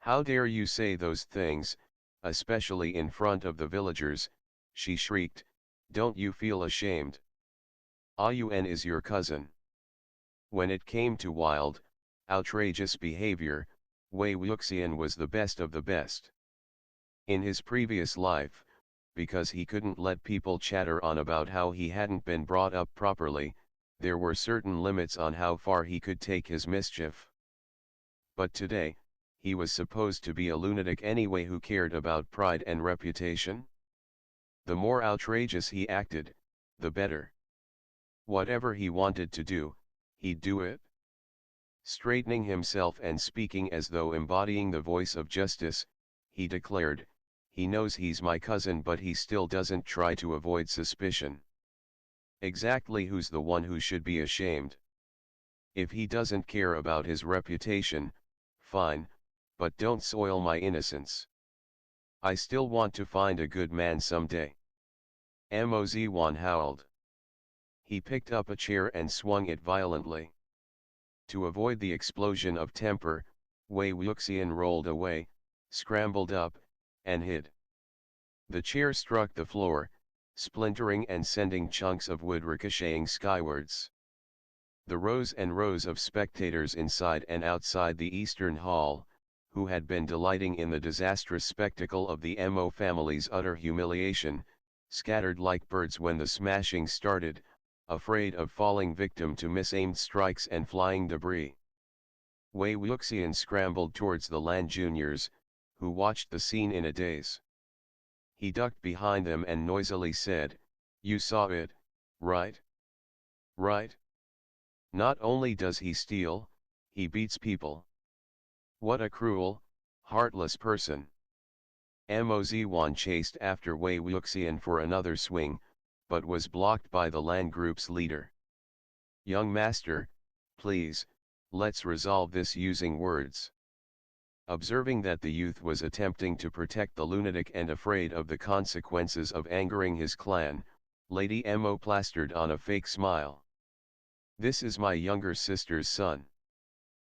"How dare you say those things, especially in front of the villagers," she shrieked, "don't you feel ashamed? Ayun is your cousin. When it came to wild, outrageous behavior, Wei Wuxian was the best of the best. In his previous life, because he couldn't let people chatter on about how he hadn't been brought up properly, there were certain limits on how far he could take his mischief. But today, he was supposed to be a lunatic anyway who cared about pride and reputation. The more outrageous he acted, the better. Whatever he wanted to do, he'd do it. Straightening himself and speaking as though embodying the voice of justice, he declared, "He knows he's my cousin, but he still doesn't try to avoid suspicion. Exactly who's the one who should be ashamed? If he doesn't care about his reputation, fine, but don't soil my innocence. I still want to find a good man someday." Mo Xuanyu howled. He picked up a chair and swung it violently. To avoid the explosion of temper, Wei Wuxian rolled away, scrambled up, and hid. The chair struck the floor, splintering and sending chunks of wood ricocheting skywards. The rows and rows of spectators inside and outside the Eastern Hall, who had been delighting in the disastrous spectacle of the Mo family's utter humiliation, scattered like birds when the smashing started, afraid of falling victim to misaimed strikes and flying debris. Wei Wuxian scrambled towards the Lan juniors, who watched the scene in a daze. He ducked behind them and noisily said, "You saw it, right? Right? Not only does he steal, he beats people. What a cruel, heartless person." Mo Xuanyu chased after Wei Wuxian for another swing, but was blocked by the Lan group's leader. "Young master, please, let's resolve this using words." Observing that the youth was attempting to protect the lunatic and afraid of the consequences of angering his clan, Lady Mo plastered on a fake smile. "This is my younger sister's son.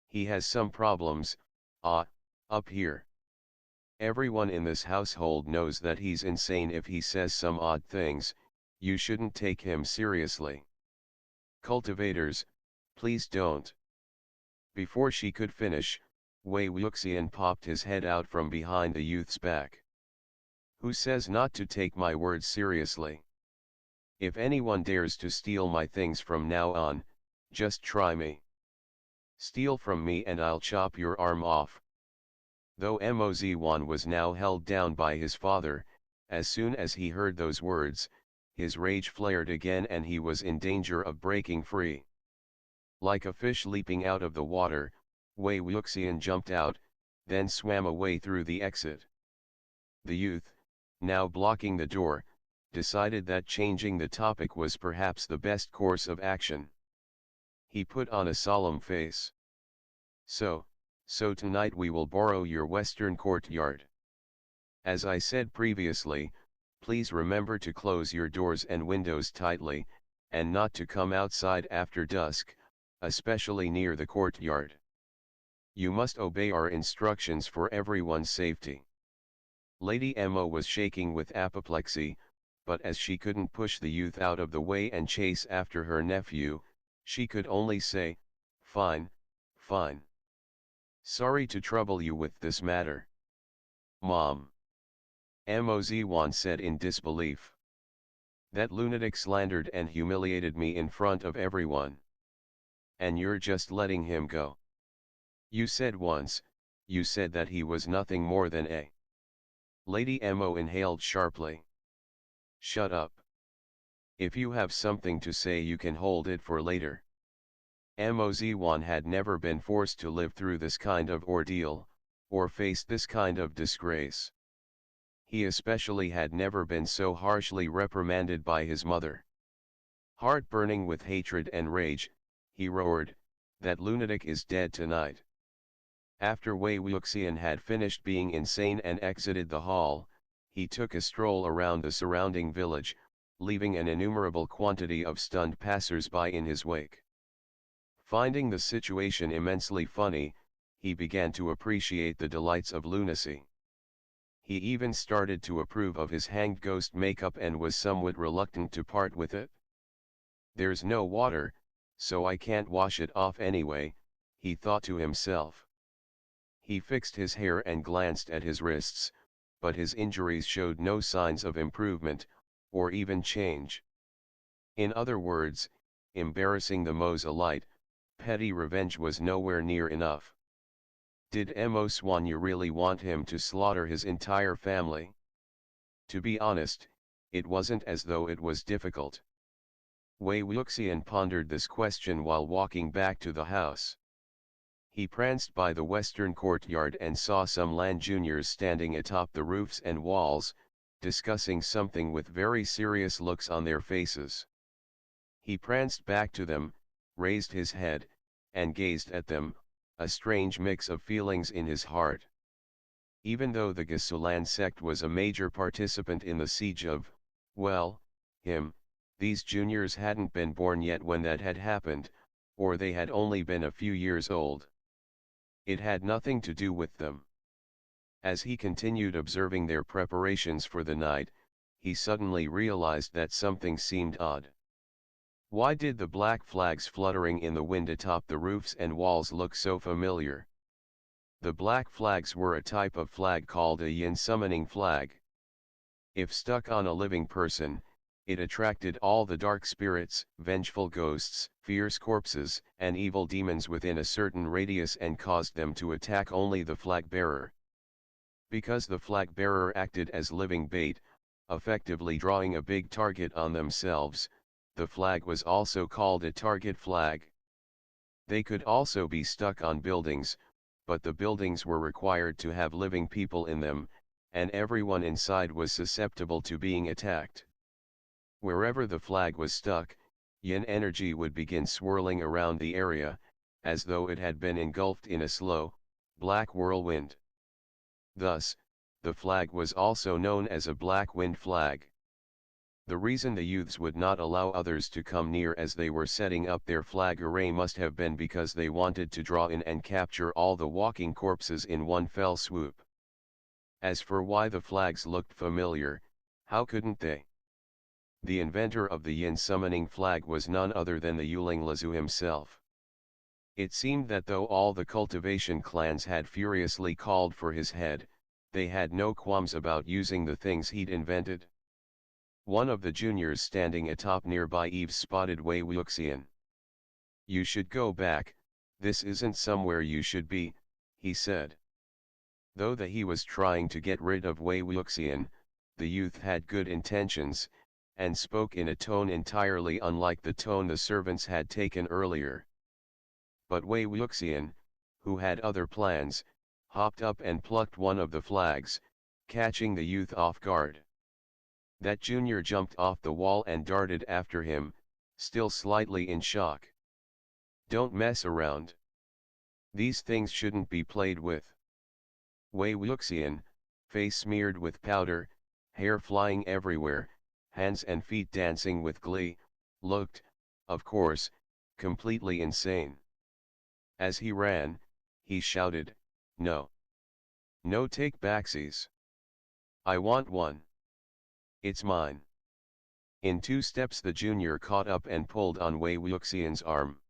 He has some problems, up here. Everyone in this household knows that he's insane. If he says some odd things, you shouldn't take him seriously. Cultivators, please don't." Before she could finish, Wei Wuxian popped his head out from behind the youth's back. "Who says not to take my words seriously? If anyone dares to steal my things from now on, just try me. Steal from me and I'll chop your arm off." Though Mo Xuanyu was now held down by his father, as soon as he heard those words, his rage flared again and he was in danger of breaking free. Like a fish leaping out of the water, Wei Wuxian jumped out, then swam away through the exit. The youth, now blocking the door, decided that changing the topic was perhaps the best course of action. He put on a solemn face. So tonight we will borrow your western courtyard. As I said previously, please remember to close your doors and windows tightly, and not to come outside after dusk, especially near the courtyard. You must obey our instructions for everyone's safety." Lady Mo was shaking with apoplexy, but as she couldn't push the youth out of the way and chase after her nephew, she could only say, "Fine, fine. Sorry to trouble you with this matter." "Mom," Mo Xuanyu said in disbelief. "That lunatic slandered and humiliated me in front of everyone. And you're just letting him go. You said that he was nothing more than a..." Lady Mo inhaled sharply. "Shut up. If you have something to say you can hold it for later." Mo Xuanyu had never been forced to live through this kind of ordeal, or face this kind of disgrace. He especially had never been so harshly reprimanded by his mother. Heart burning with hatred and rage, he roared, "That lunatic is dead tonight." After Wei Wuxian had finished being insane and exited the hall, he took a stroll around the surrounding village, leaving an innumerable quantity of stunned passers-by in his wake. Finding the situation immensely funny, he began to appreciate the delights of lunacy. He even started to approve of his hanged ghost makeup and was somewhat reluctant to part with it. "There's no water," so I can't wash it off anyway, he thought to himself. He fixed his hair and glanced at his wrists, but his injuries showed no signs of improvement, or even change. In other words, embarrassing the Mo's elite, petty revenge was nowhere near enough. Did Mo Xuanyu really want him to slaughter his entire family? To be honest, it wasn't as though it was difficult. Wei Wuxian pondered this question while walking back to the house. He pranced by the western courtyard and saw some Lan juniors standing atop the roofs and walls, discussing something with very serious looks on their faces. He pranced back to them, raised his head, and gazed at them, a strange mix of feelings in his heart. Even though the Gasulan sect was a major participant in the siege of, well, him, these juniors hadn't been born yet when that had happened, or they had only been a few years old. It had nothing to do with them. As he continued observing their preparations for the night, he suddenly realized that something seemed odd. Why did the black flags fluttering in the wind atop the roofs and walls look so familiar? The black flags were a type of flag called a yin summoning flag. If stuck on a living person, it attracted all the dark spirits, vengeful ghosts, fierce corpses, and evil demons within a certain radius and caused them to attack only the flag bearer. Because the flag bearer acted as living bait, effectively drawing a big target on themselves, the flag was also called a target flag. They could also be stuck on buildings, but the buildings were required to have living people in them, and everyone inside was susceptible to being attacked. Wherever the flag was stuck, yin energy would begin swirling around the area, as though it had been engulfed in a slow, black whirlwind. Thus, the flag was also known as a black wind flag. The reason the youths would not allow others to come near as they were setting up their flag array must have been because they wanted to draw in and capture all the walking corpses in one fell swoop. As for why the flags looked familiar, how couldn't they? The inventor of the yin summoning flag was none other than the Yuling Lazu himself. It seemed that though all the cultivation clans had furiously called for his head, they had no qualms about using the things he'd invented. One of the juniors standing atop nearby eaves spotted Wei Wuxian. "You should go back, this isn't somewhere you should be," he said. Though he was trying to get rid of Wei Wuxian, the youth had good intentions, and spoke in a tone entirely unlike the tone the servants had taken earlier. But Wei Wuxian, who had other plans, hopped up and plucked one of the flags, catching the youth off guard. That junior jumped off the wall and darted after him, still slightly in shock. "Don't mess around. These things shouldn't be played with." Wei Wuxian, face smeared with powder, hair flying everywhere, hands and feet dancing with glee, looked, of course, completely insane. As he ran, he shouted, "No! No take backsies! I want one! It's mine!" In 2 steps the junior caught up and pulled on Wei Wuxian's arm.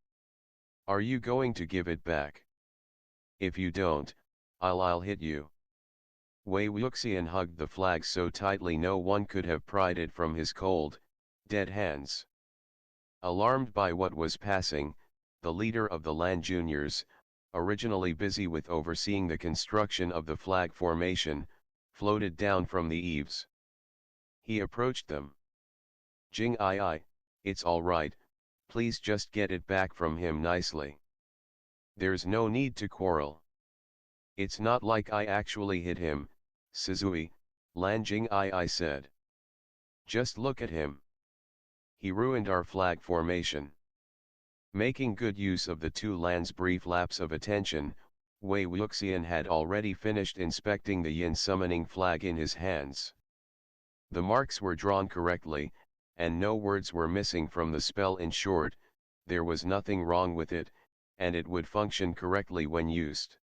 "Are you going to give it back? If you don't, I'll hit you." Wei Wuxian hugged the flag so tightly no one could have pried it from his cold, dead hands. Alarmed by what was passing, the leader of the Lan juniors, originally busy with overseeing the construction of the flag formation, floated down from the eaves. He approached them. "Jing I, it's all right, please just get it back from him nicely. There's no need to quarrel. It's not like I actually hit him, Sizui," Lan Jing I said. "Just look at him. He ruined our flag formation." Making good use of the 2 Lan's brief lapse of attention, Wei Wuxian had already finished inspecting the yin summoning flag in his hands. The marks were drawn correctly, and no words were missing from the spell. In short, there was nothing wrong with it, and it would function correctly when used.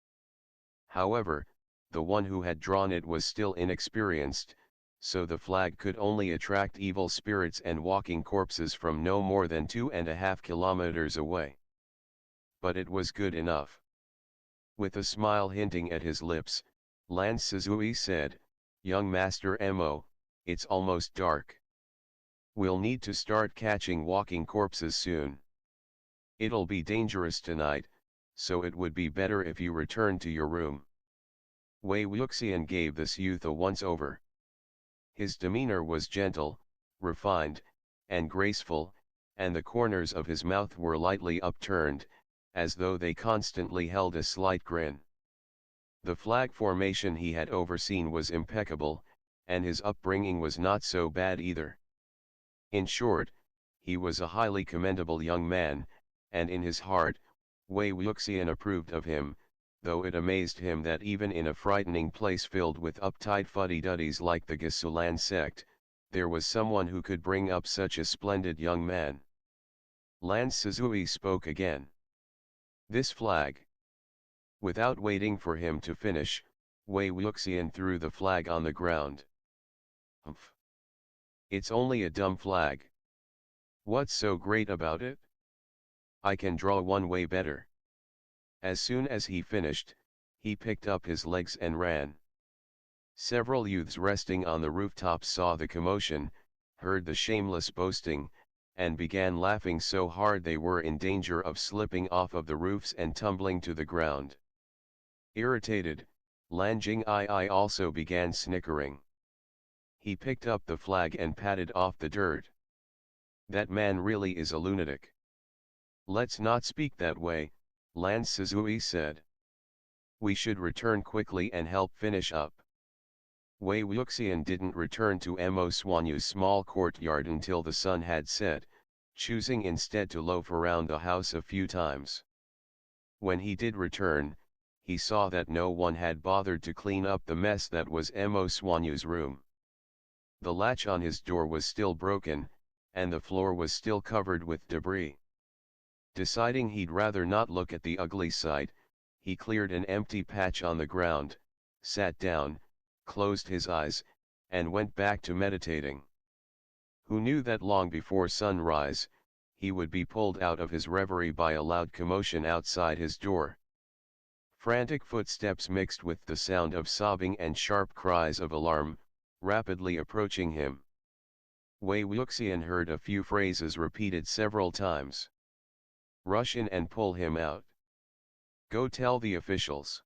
However, the one who had drawn it was still inexperienced, so the flag could only attract evil spirits and walking corpses from no more than 2.5 kilometers away. But it was good enough. With a smile hinting at his lips, Lan Wangji said, "Young Master Mo, it's almost dark. We'll need to start catching walking corpses soon. It'll be dangerous tonight, so it would be better if you return to your room." Wei Wuxian gave this youth a once-over. His demeanor was gentle, refined, and graceful, and the corners of his mouth were lightly upturned, as though they constantly held a slight grin. The flag formation he had overseen was impeccable, and his upbringing was not so bad either. In short, he was a highly commendable young man, and in his heart, Wei Wuxian approved of him, though it amazed him that even in a frightening place filled with uptight fuddy-duddies like the Gasulan sect, there was someone who could bring up such a splendid young man. Lan Wangji spoke again. "This flag." Without waiting for him to finish, Wei Wuxian threw the flag on the ground. "Humph. It's only a dumb flag. What's so great about it? I can draw one way better." As soon as he finished, he picked up his legs and ran. Several youths resting on the rooftops saw the commotion, heard the shameless boasting, and began laughing so hard they were in danger of slipping off of the roofs and tumbling to the ground. Irritated, Lan Wangji also began snickering. He picked up the flag and patted off the dirt. "That man really is a lunatic." "Let's not speak that way," Lan Wangji said. "We should return quickly and help finish up." Wei Wuxian didn't return to Mo Xuanyu's small courtyard until the sun had set, choosing instead to loaf around the house a few times. When he did return, he saw that no one had bothered to clean up the mess that was Mo Xuanyu's room. The latch on his door was still broken, and the floor was still covered with debris. Deciding he'd rather not look at the ugly sight, he cleared an empty patch on the ground, sat down, closed his eyes, and went back to meditating. Who knew that long before sunrise, he would be pulled out of his reverie by a loud commotion outside his door. Frantic footsteps mixed with the sound of sobbing and sharp cries of alarm, rapidly approaching him. Wei Wuxian heard a few phrases repeated several times. "Rush in and pull him out. Go tell the officials."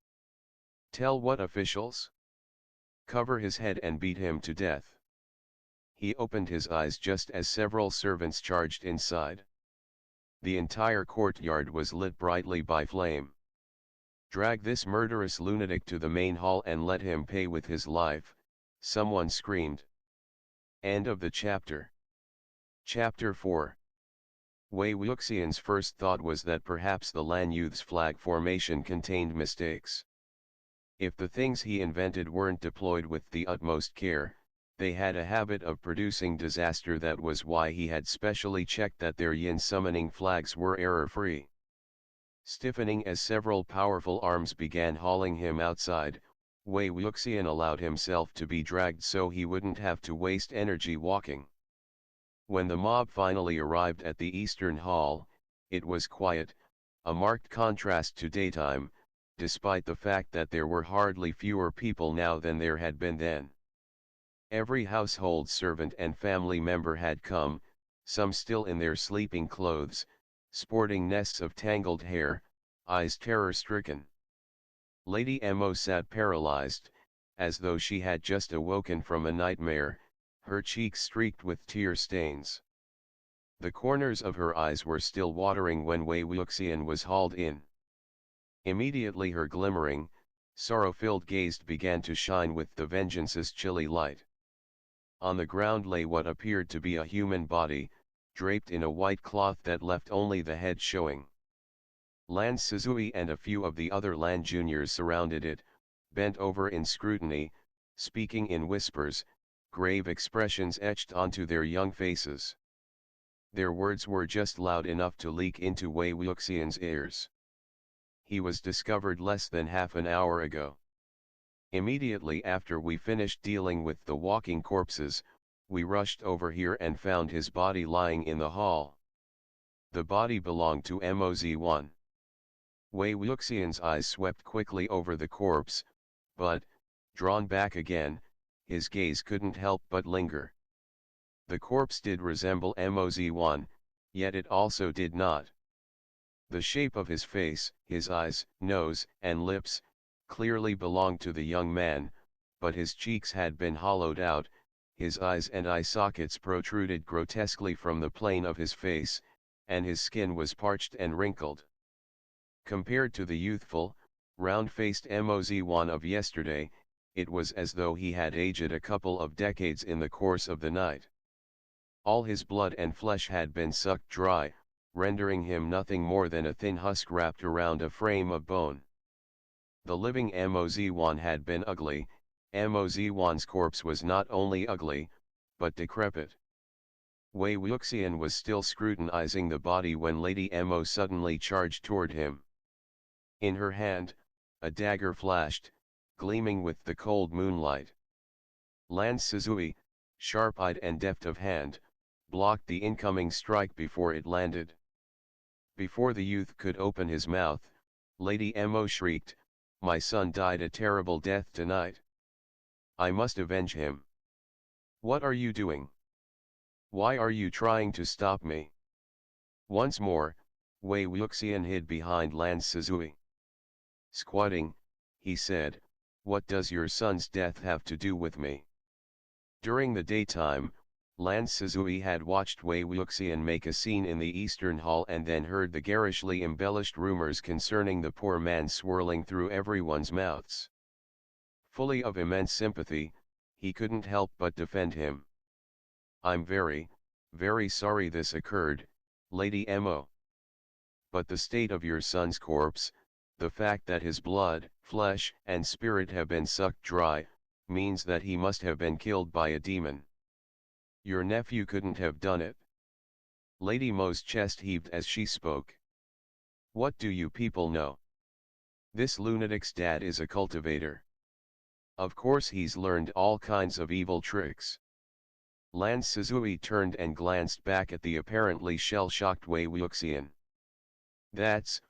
"Tell what officials?" "Cover his head and beat him to death." He opened his eyes just as several servants charged inside. The entire courtyard was lit brightly by flame. "Drag this murderous lunatic to the main hall and let him pay with his life," someone screamed. End of the chapter. Chapter 4. Wei Wuxian's first thought was that perhaps the Lan youth's flag formation contained mistakes. If the things he invented weren't deployed with the utmost care, they had a habit of producing disaster. That was why he had specially checked that their yin summoning flags were error-free. Stiffening as several powerful arms began hauling him outside, Wei Wuxian allowed himself to be dragged so he wouldn't have to waste energy walking. When the mob finally arrived at the Eastern Hall, it was quiet, a marked contrast to daytime, despite the fact that there were hardly fewer people now than there had been then. Every household servant and family member had come, some still in their sleeping clothes, sporting nests of tangled hair, eyes terror-stricken. Lady Mo sat paralyzed, as though she had just awoken from a nightmare, her cheeks streaked with tear stains. The corners of her eyes were still watering when Wei Wuxian was hauled in. Immediately her glimmering, sorrow-filled gaze began to shine with the vengeance's chilly light. On the ground lay what appeared to be a human body, draped in a white cloth that left only the head showing. Lan Wangji and a few of the other Lan juniors surrounded it, bent over in scrutiny, speaking in whispers, grave expressions etched onto their young faces. Their words were just loud enough to leak into Wei Wuxian's ears. "He was discovered less than half an hour ago. Immediately after we finished dealing with the walking corpses, we rushed over here and found his body lying in the hall. The body belonged to Mo Xuanyu. Waywuksian's eyes swept quickly over the corpse, but, drawn back again, his gaze couldn't help but linger. The corpse did resemble Mo Xuanyu, yet it also did not. The shape of his face, his eyes, nose, and lips, clearly belonged to the young man, but his cheeks had been hollowed out, his eyes and eye sockets protruded grotesquely from the plane of his face, and his skin was parched and wrinkled. Compared to the youthful, round-faced Mo Xuanyu of yesterday, it was as though he had aged a couple of decades in the course of the night. All his blood and flesh had been sucked dry, rendering him nothing more than a thin husk wrapped around a frame of bone. The living Mo Xuanyu had been ugly. Mo Xuanyu's corpse was not only ugly, but decrepit. Waywuksian was still scrutinizing the body when Lady Mo suddenly charged toward him. In her hand, a dagger flashed, gleaming with the cold moonlight. Lan Wangji, sharp-eyed and deft of hand, blocked the incoming strike before it landed. Before the youth could open his mouth, Lady Mo shrieked, "My son died a terrible death tonight. I must avenge him." "What are you doing? Why are you trying to stop me?" Once more, Wei Wuxian hid behind Lan Wangji. Squatting, he said, "What does your son's death have to do with me?" During the daytime, Lan Wangji had watched Wei Wuxian make a scene in the Eastern Hall and then heard the garishly embellished rumors concerning the poor man swirling through everyone's mouths. Fully of immense sympathy, he couldn't help but defend him. "I'm very, very sorry this occurred, Lady Mo. But the state of your son's corpse, the fact that his blood, flesh, and spirit have been sucked dry, means that he must have been killed by a demon. Your nephew couldn't have done it." Lady Mo's chest heaved as she spoke. "What do you people know? This lunatic's dad is a cultivator. Of course he's learned all kinds of evil tricks." Lan Wangji turned and glanced back at the apparently shell-shocked Wei Wuxian. "That's,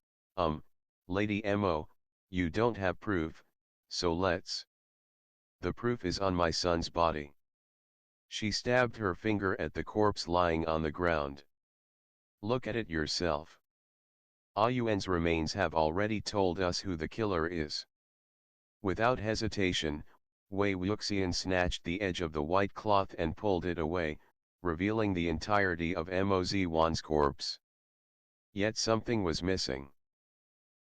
Lady Mo, you don't have proof, so let's. The proof is on my son's body." She stabbed her finger at the corpse lying on the ground. "Look at it yourself. Ayuan's remains have already told us who the killer is." Without hesitation, Wei Wuxian snatched the edge of the white cloth and pulled it away, revealing the entirety of Mo Xuanyu's corpse. Yet something was missing.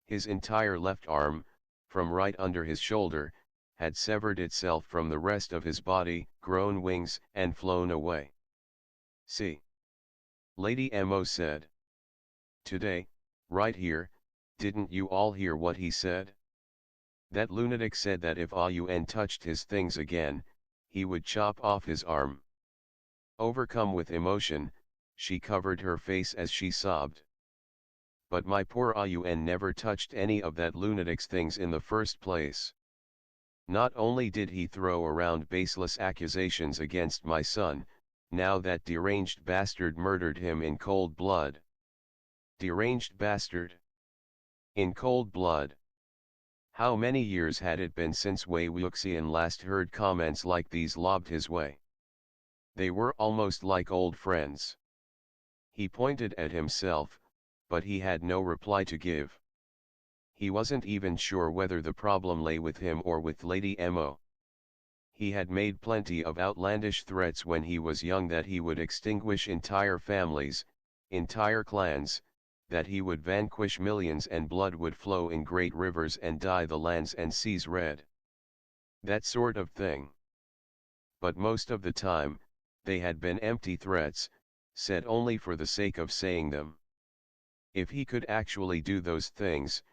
His entire left arm, from right under his shoulder, had severed itself from the rest of his body, grown wings, and flown away. "See," Lady Mo said. "Today, right here, didn't you all hear what he said? That lunatic said that if Ayuan touched his things again, he would chop off his arm." Overcome with emotion, she covered her face as she sobbed. "But my poor Ayuan never touched any of that lunatic's things in the first place. Not only did he throw around baseless accusations against my son, now that deranged bastard murdered him in cold blood." Deranged bastard? In cold blood? How many years had it been since Wei Wuxian last heard comments like these lobbed his way? They were almost like old friends. He pointed at himself, but he had no reply to give. He wasn't even sure whether the problem lay with him or with Lady Mo. He had made plenty of outlandish threats when he was young that he would extinguish entire families, entire clans, that he would vanquish millions and blood would flow in great rivers and dye the lands and seas red. That sort of thing. But most of the time, they had been empty threats, said only for the sake of saying them. If he could actually do those things,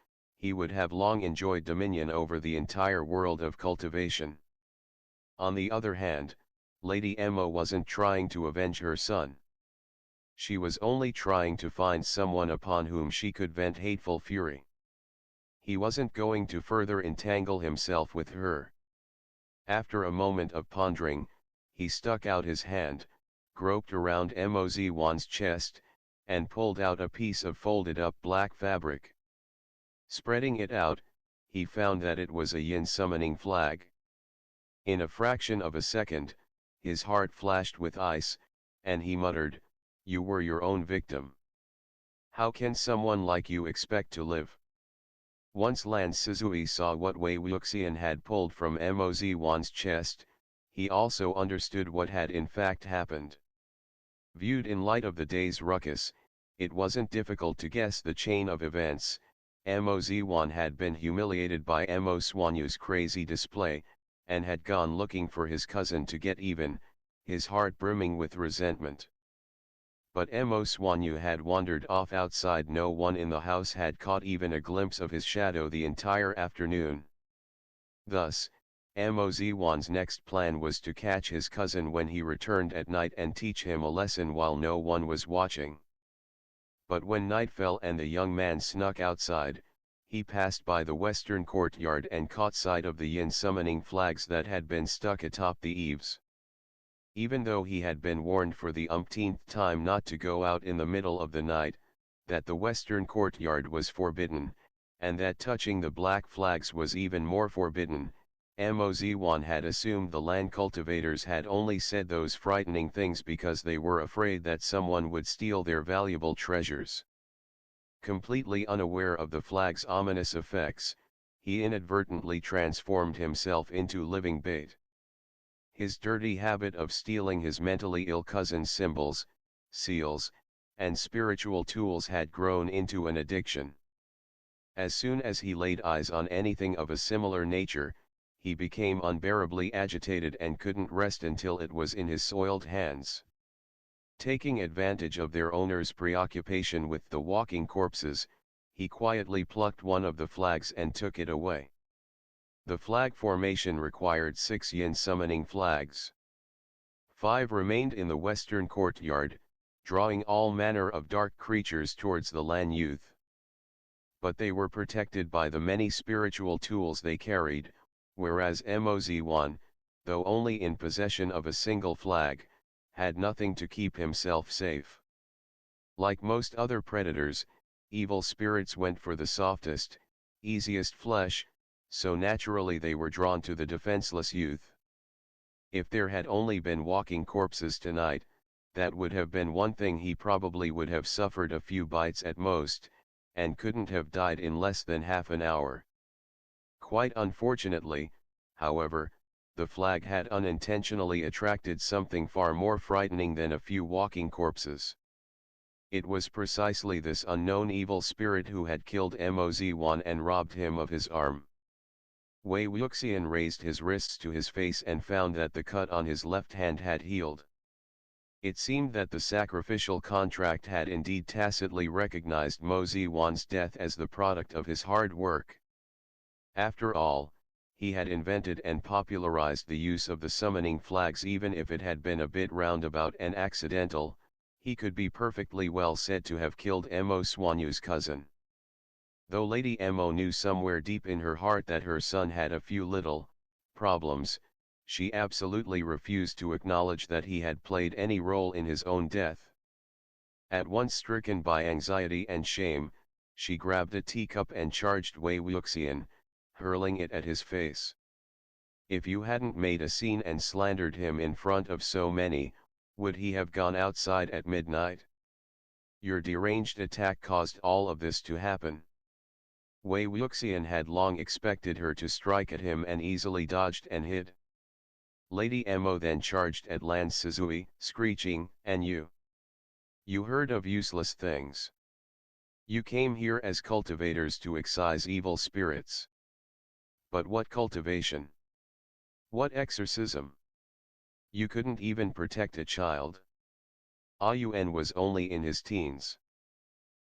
he would have long enjoyed dominion over the entire world of cultivation. On the other hand, Lady Mo wasn't trying to avenge her son. She was only trying to find someone upon whom she could vent hateful fury. He wasn't going to further entangle himself with her. After a moment of pondering, he stuck out his hand, groped around Mo Xuan's chest, and pulled out a piece of folded up black fabric. Spreading it out, he found that it was a yin summoning flag. In a fraction of a second, his heart flashed with ice, and he muttered, "You were your own victim. How can someone like you expect to live?" Once Lan Wangji saw what Wei Wuxian had pulled from Mo Xuan's chest, he also understood what had in fact happened. Viewed in light of the day's ruckus, it wasn't difficult to guess the chain of events. Mo Xuan had been humiliated by Mo Xuanyu's crazy display, and had gone looking for his cousin to get even, his heart brimming with resentment. But Mo Xuanyu had wandered off outside. No one in the house had caught even a glimpse of his shadow the entire afternoon. Thus, Mo Xuan's next plan was to catch his cousin when he returned at night and teach him a lesson while no one was watching. But when night fell and the young man snuck outside, he passed by the western courtyard and caught sight of the yin summoning flags that had been stuck atop the eaves. Even though he had been warned for the umpteenth time not to go out in the middle of the night, that the western courtyard was forbidden, and that touching the black flags was even more forbidden, Mo Xuan had assumed the land cultivators had only said those frightening things because they were afraid that someone would steal their valuable treasures. Completely unaware of the flag's ominous effects, he inadvertently transformed himself into living bait. His dirty habit of stealing his mentally ill cousin's symbols, seals, and spiritual tools had grown into an addiction. As soon as he laid eyes on anything of a similar nature, he became unbearably agitated and couldn't rest until it was in his soiled hands. Taking advantage of their owner's preoccupation with the walking corpses, he quietly plucked one of the flags and took it away. The flag formation required 6 yin summoning flags. 5 remained in the western courtyard, drawing all manner of dark creatures towards the Lan youth. But they were protected by the many spiritual tools they carried, whereas Mo Xuan, though only in possession of a single flag, had nothing to keep himself safe. Like most other predators, evil spirits went for the softest, easiest flesh, so naturally they were drawn to the defenseless youth. If there had only been walking corpses tonight, that would have been one thing. He probably would have suffered a few bites at most, and couldn't have died in less than half an hour. Quite unfortunately, however, the flag had unintentionally attracted something far more frightening than a few walking corpses. It was precisely this unknown evil spirit who had killed Mo Xuan and robbed him of his arm. Waywuksian raised his wrists to his face and found that the cut on his left hand had healed. It seemed that the sacrificial contract had indeed tacitly recognized Mo Xuan's death as the product of his hard work. After all, he had invented and popularized the use of the summoning flags. Even if it had been a bit roundabout and accidental, he could be perfectly well said to have killed Mo Xuanyu's cousin. Though Lady Mo knew somewhere deep in her heart that her son had a few little problems, she absolutely refused to acknowledge that he had played any role in his own death. At once stricken by anxiety and shame, she grabbed a teacup and charged Wei Wuxian, hurling it at his face. If you hadn't made a scene and slandered him in front of so many, would he have gone outside at midnight? Your deranged attack caused all of this to happen. Wei Wuxian had long expected her to strike at him and easily dodged and hid. Lady Mo then charged at Lan Wangji, screeching, "And you? You heard of useless things. You came here as cultivators to excise evil spirits. But what cultivation? What exorcism? You couldn't even protect a child." Yun was only in his teens.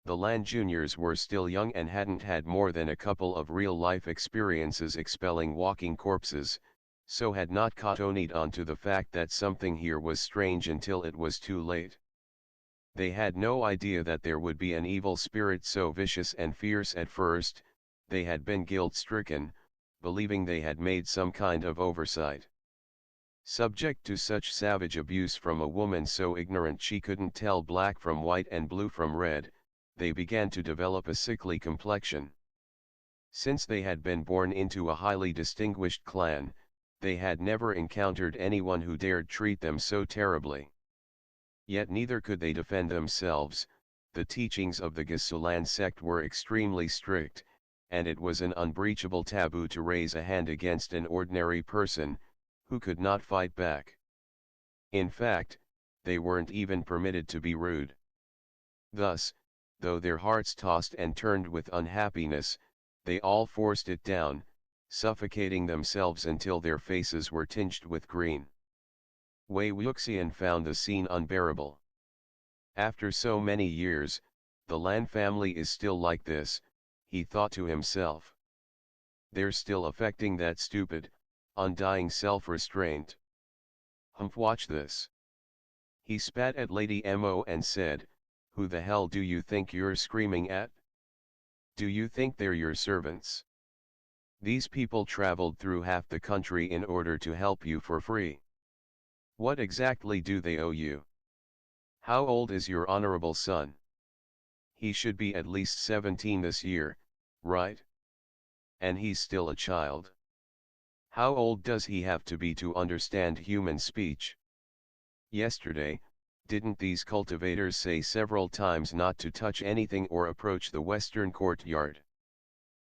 The Lan juniors were still young and hadn't had more than a couple of real-life experiences expelling walking corpses, so had not caught on to the fact that something here was strange until it was too late. They had no idea that there would be an evil spirit so vicious and fierce. At first, they had been guilt-stricken, believing they had made some kind of oversight. Subject to such savage abuse from a woman so ignorant she couldn't tell black from white and blue from red, they began to develop a sickly complexion. Since they had been born into a highly distinguished clan, they had never encountered anyone who dared treat them so terribly. Yet neither could they defend themselves. The teachings of the Gasulan sect were extremely strict, and it was an unbreachable taboo to raise a hand against an ordinary person, who could not fight back. In fact, they weren't even permitted to be rude. Thus, though their hearts tossed and turned with unhappiness, they all forced it down, suffocating themselves until their faces were tinged with green. Wei Wuxian found the scene unbearable. After so many years, the Lan family is still like this, he thought to himself. They're still affecting that stupid, undying self-restraint. Watch this. He spat at Lady Mo and said, "Who the hell do you think you're screaming at? Do you think they're your servants? These people traveled through half the country in order to help you for free. What exactly do they owe you? How old is your honorable son? He should be at least 17 this year, right? And he's still a child. How old does he have to be to understand human speech? Yesterday, didn't these cultivators say several times not to touch anything or approach the western courtyard?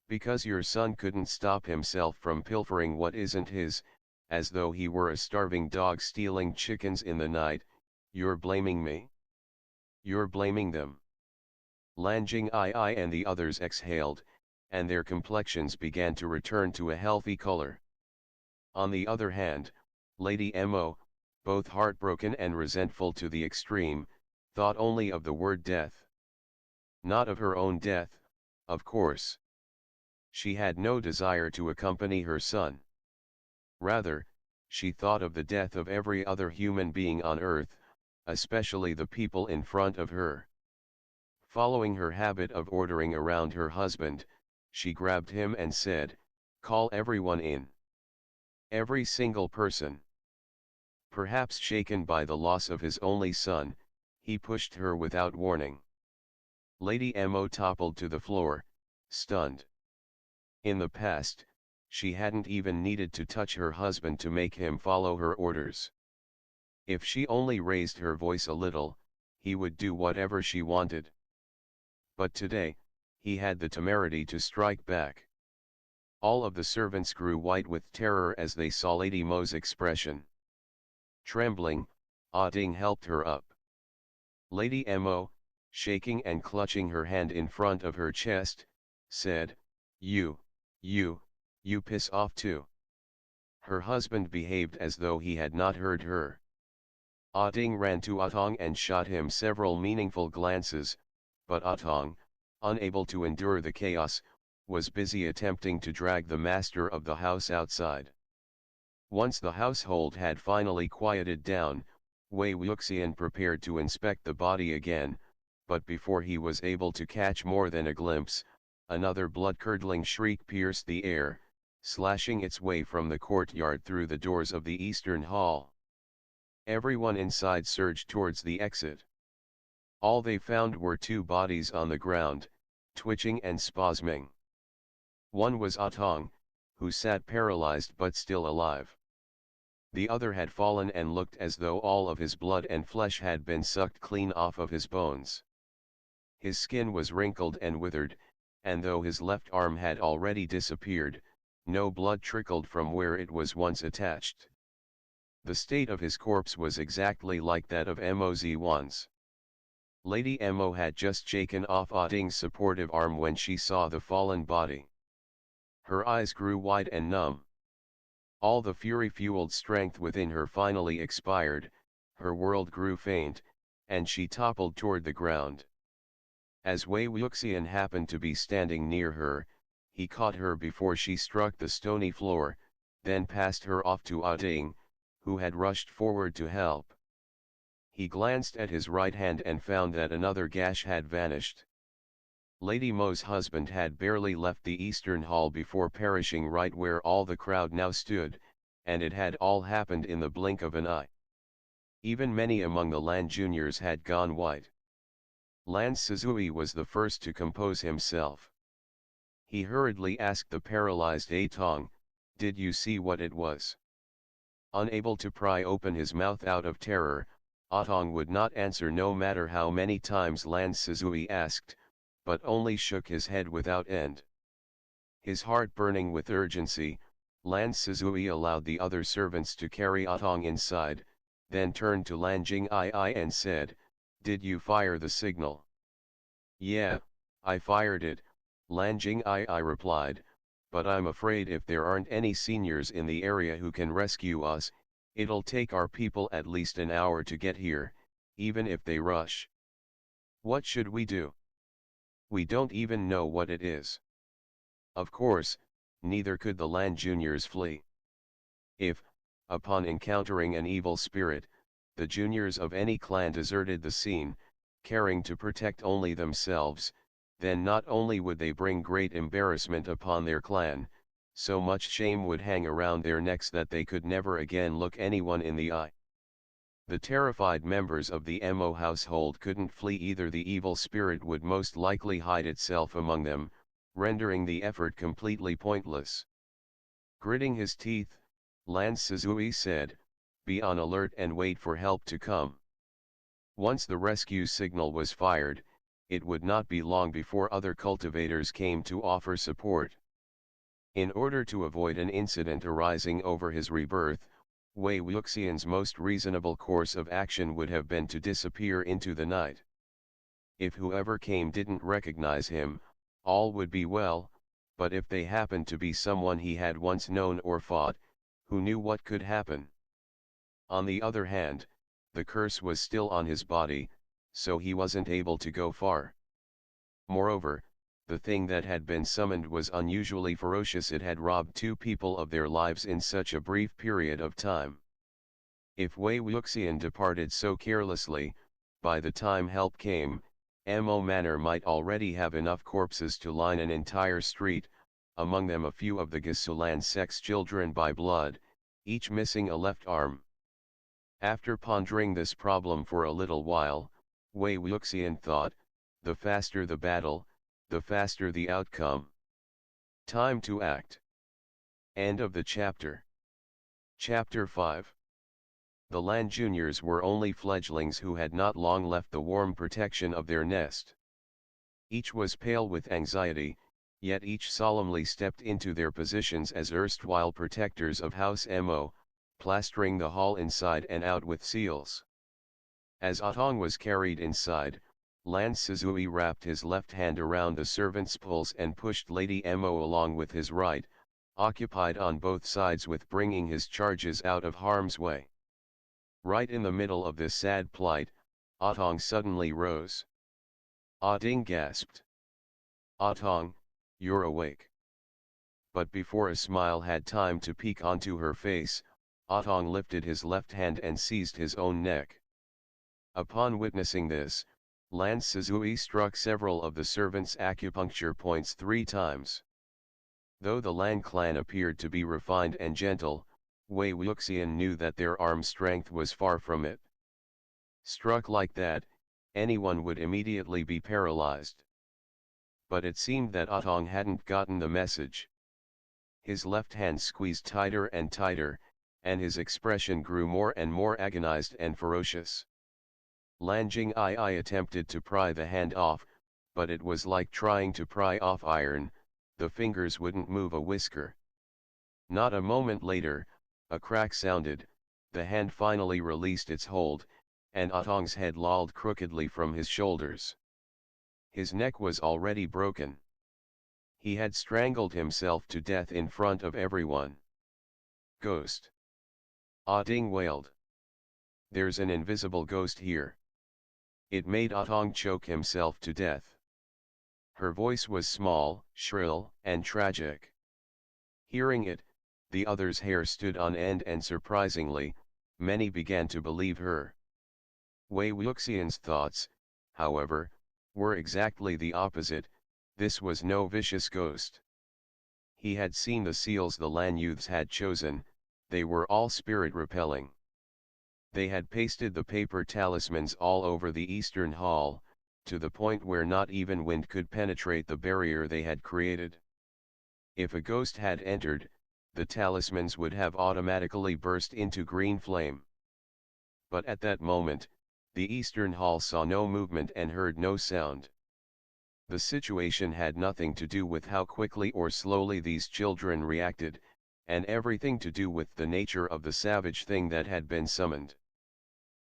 Because your son couldn't stop himself from pilfering what isn't his, as though he were a starving dog stealing chickens in the night, you're blaming me? You're blaming them." Lan Wangji and the others exhaled, and their complexions began to return to a healthy color. On the other hand, Lady Mo, both heartbroken and resentful to the extreme, thought only of the word death. Not of her own death, of course. She had no desire to accompany her son. Rather, she thought of the death of every other human being on earth, especially the people in front of her. Following her habit of ordering around her husband, she grabbed him and said, "Call everyone in. Every single person." Perhaps shaken by the loss of his only son, he pushed her without warning. Lady Mo toppled to the floor, stunned. In the past, she hadn't even needed to touch her husband to make him follow her orders. If she only raised her voice a little, he would do whatever she wanted. But today, he had the temerity to strike back. All of the servants grew white with terror as they saw Lady Mo's expression. Trembling, AUD helped her up. Lady Mo, shaking and clutching her hand in front of her chest, said, You piss off too." Her husband behaved as though he had not heard her. AUD ran to Atong and shot him several meaningful glances, but Atong, unable to endure the chaos, was busy attempting to drag the master of the house outside. Once the household had finally quieted down, Wei Wuxian prepared to inspect the body again, but before he was able to catch more than a glimpse, another blood-curdling shriek pierced the air, slashing its way from the courtyard through the doors of the eastern hall. Everyone inside surged towards the exit. All they found were two bodies on the ground, twitching and spasming. One was Atong, who sat paralyzed but still alive. The other had fallen and looked as though all of his blood and flesh had been sucked clean off of his bones. His skin was wrinkled and withered, and though his left arm had already disappeared, no blood trickled from where it was once attached. The state of his corpse was exactly like that of Mo Xuanyu's. Lady Mo had just shaken off Auding's supportive arm when she saw the fallen body. Her eyes grew wide and numb. All the fury-fueled strength within her finally expired, her world grew faint, and she toppled toward the ground. As Wei Wuxian happened to be standing near her, he caught her before she struck the stony floor, then passed her off to Auding, who had rushed forward to help. He glanced at his right hand and found that another gash had vanished. Lady Mo's husband had barely left the eastern hall before perishing right where all the crowd now stood, and it had all happened in the blink of an eye. Even many among the Lan juniors had gone white. Lan Suzui was the first to compose himself. He hurriedly asked the paralyzed Atong, "Did you see what it was?" Unable to pry open his mouth out of terror, Atong would not answer no matter how many times Lan Suzui asked, but only shook his head without end. His heart burning with urgency, Lan Suzui allowed the other servants to carry Atong inside, then turned to Lan Jingii and said, "Did you fire the signal?" "Yeah, I fired it," Lan Jingii replied, "but I'm afraid if there aren't any seniors in the area who can rescue us, it'll take our people at least an hour to get here, even if they rush. What should we do? We don't even know what it is." Of course, neither could the Lan juniors flee. If, upon encountering an evil spirit, the juniors of any clan deserted the scene, caring to protect only themselves, then not only would they bring great embarrassment upon their clan, so much shame would hang around their necks that they could never again look anyone in the eye. The terrified members of the Mo household couldn't flee either. The evil spirit would most likely hide itself among them, rendering the effort completely pointless. Gritting his teeth, Lan Suzui said, "Be on alert and wait for help to come." Once the rescue signal was fired, it would not be long before other cultivators came to offer support. In order to avoid an incident arising over his rebirth, Wei Wuxian's most reasonable course of action would have been to disappear into the night. If whoever came didn't recognize him, all would be well, but if they happened to be someone he had once known or fought, who knew what could happen? On the other hand, the curse was still on his body, so he wasn't able to go far. Moreover, the thing that had been summoned was unusually ferocious. It had robbed two people of their lives in such a brief period of time. If Wei Wuxian departed so carelessly, by the time help came, Mo Manor might already have enough corpses to line an entire street, among them a few of the Gasulan sex children by blood, each missing a left arm. After pondering this problem for a little while, Wei Wuxian thought, the faster the battle, the faster the outcome. Time to act. End of the chapter. Chapter 5. The Lan juniors were only fledglings who had not long left the warm protection of their nest. Each was pale with anxiety, yet each solemnly stepped into their positions as erstwhile protectors of House Mo, plastering the hall inside and out with seals. As Atong was carried inside, Lan Suzui wrapped his left hand around the servant's pulse and pushed Lady Mo along with his right, occupied on both sides with bringing his charges out of harm's way. Right in the middle of this sad plight, Atong suddenly rose. Ah Ding gasped. "Atong, you're awake." But before a smile had time to peek onto her face, Atong lifted his left hand and seized his own neck. Upon witnessing this, Lan Suzui struck several of the servants' acupuncture points 3 times. Though the Lan clan appeared to be refined and gentle, Wei Wuxian knew that their arm strength was far from it. Struck like that, anyone would immediately be paralyzed. But it seemed that Atong hadn't gotten the message. His left hand squeezed tighter and tighter, and his expression grew more and more agonized and ferocious. Lan Jingii attempted to pry the hand off, but it was like trying to pry off iron, the fingers wouldn't move a whisker. Not a moment later, a crack sounded, the hand finally released its hold, and Atong's head lolled crookedly from his shoulders. His neck was already broken. He had strangled himself to death in front of everyone. "Ghost!" Ah Ding wailed. "There's an invisible ghost here." It made Atong choke himself to death. Her voice was small, shrill, and tragic. Hearing it, the others' hair stood on end and surprisingly, many began to believe her. Wei Wuxian's thoughts, however, were exactly the opposite. This was no vicious ghost. He had seen the seals the Lan youths had chosen, they were all spirit-repelling. They had pasted the paper talismans all over the eastern hall, to the point where not even wind could penetrate the barrier they had created. If a ghost had entered, the talismans would have automatically burst into green flame. But at that moment, the eastern hall saw no movement and heard no sound. The situation had nothing to do with how quickly or slowly these children reacted, and everything to do with the nature of the savage thing that had been summoned.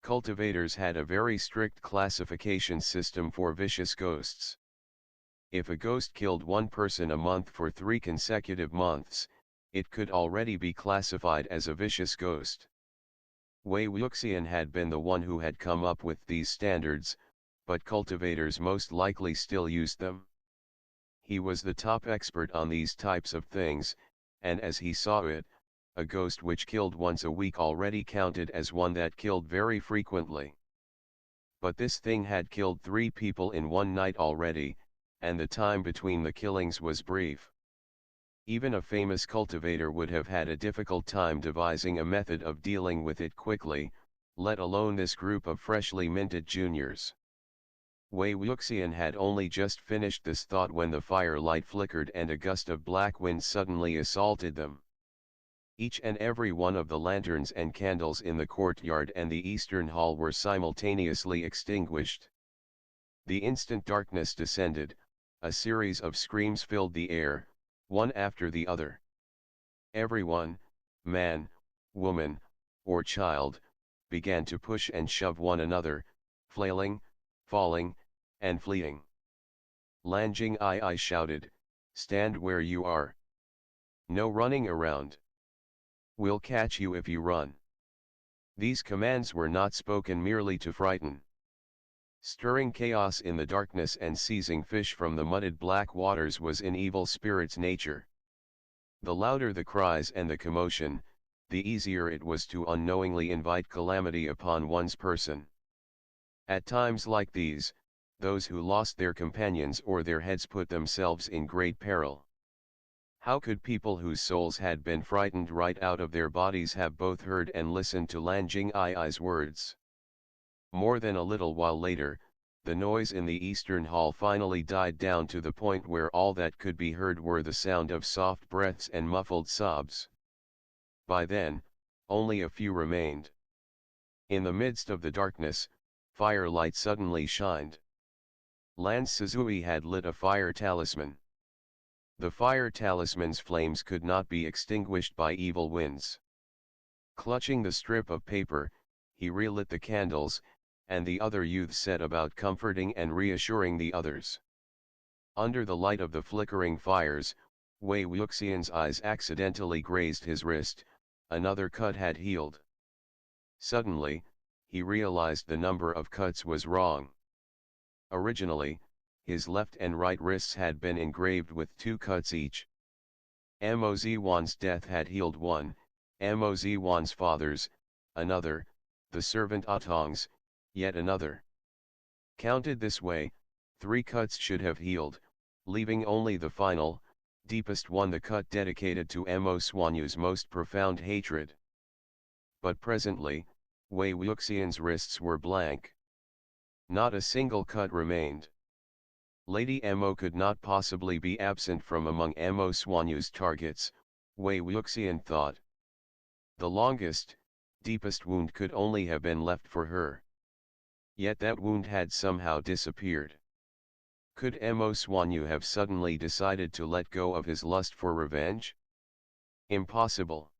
Cultivators had a very strict classification system for vicious ghosts. If a ghost killed one person a month for 3 consecutive months, it could already be classified as a vicious ghost. Wei Wuxian had been the one who had come up with these standards, but cultivators most likely still used them. He was the top expert on these types of things, and as he saw it, a ghost which killed once a week already counted as one that killed very frequently. But this thing had killed 3 people in one night already, and the time between the killings was brief. Even a famous cultivator would have had a difficult time devising a method of dealing with it quickly, let alone this group of freshly minted juniors. Wei Wuxian had only just finished this thought when the firelight flickered and a gust of black wind suddenly assaulted them. Each and every one of the lanterns and candles in the courtyard and the eastern hall were simultaneously extinguished. The instant darkness descended, a series of screams filled the air, one after the other. Everyone, man, woman, or child, began to push and shove one another, flailing, falling, and fleeing. Lan Wangji shouted, "Stand where you are. No running around. We'll catch you if you run." These commands were not spoken merely to frighten. Stirring chaos in the darkness and seizing fish from the muddied black waters was in evil spirits' nature. The louder the cries and the commotion, the easier it was to unknowingly invite calamity upon one's person. At times like these, those who lost their companions or their heads put themselves in great peril. How could people whose souls had been frightened right out of their bodies have both heard and listened to Lan Wangji's words? More than a little while later, the noise in the eastern hall finally died down to the point where all that could be heard were the sound of soft breaths and muffled sobs. By then, only a few remained. In the midst of the darkness, firelight suddenly shined. Lan Wangji had lit a fire talisman. The fire talisman's flames could not be extinguished by evil winds. Clutching the strip of paper, he relit the candles, and the other youths set about comforting and reassuring the others. Under the light of the flickering fires, Wei Wuxian's eyes accidentally grazed his wrist, another cut had healed. Suddenly, he realized the number of cuts was wrong. Originally, his left and right wrists had been engraved with 2 cuts each. Mo Xuanyu's death had healed one, Mo Xuanyu's father's, another, the servant Atong's, yet another. Counted this way, 3 cuts should have healed, leaving only the final, deepest one, the cut dedicated to Mo Xuanyu's most profound hatred. But presently, Wei Wuxian's wrists were blank. Not a single cut remained. Lady Mo could not possibly be absent from among Mo Xuanyu's targets, Wei Wuxian thought. The longest, deepest wound could only have been left for her. Yet that wound had somehow disappeared. Could Mo Xuanyu have suddenly decided to let go of his lust for revenge? Impossible.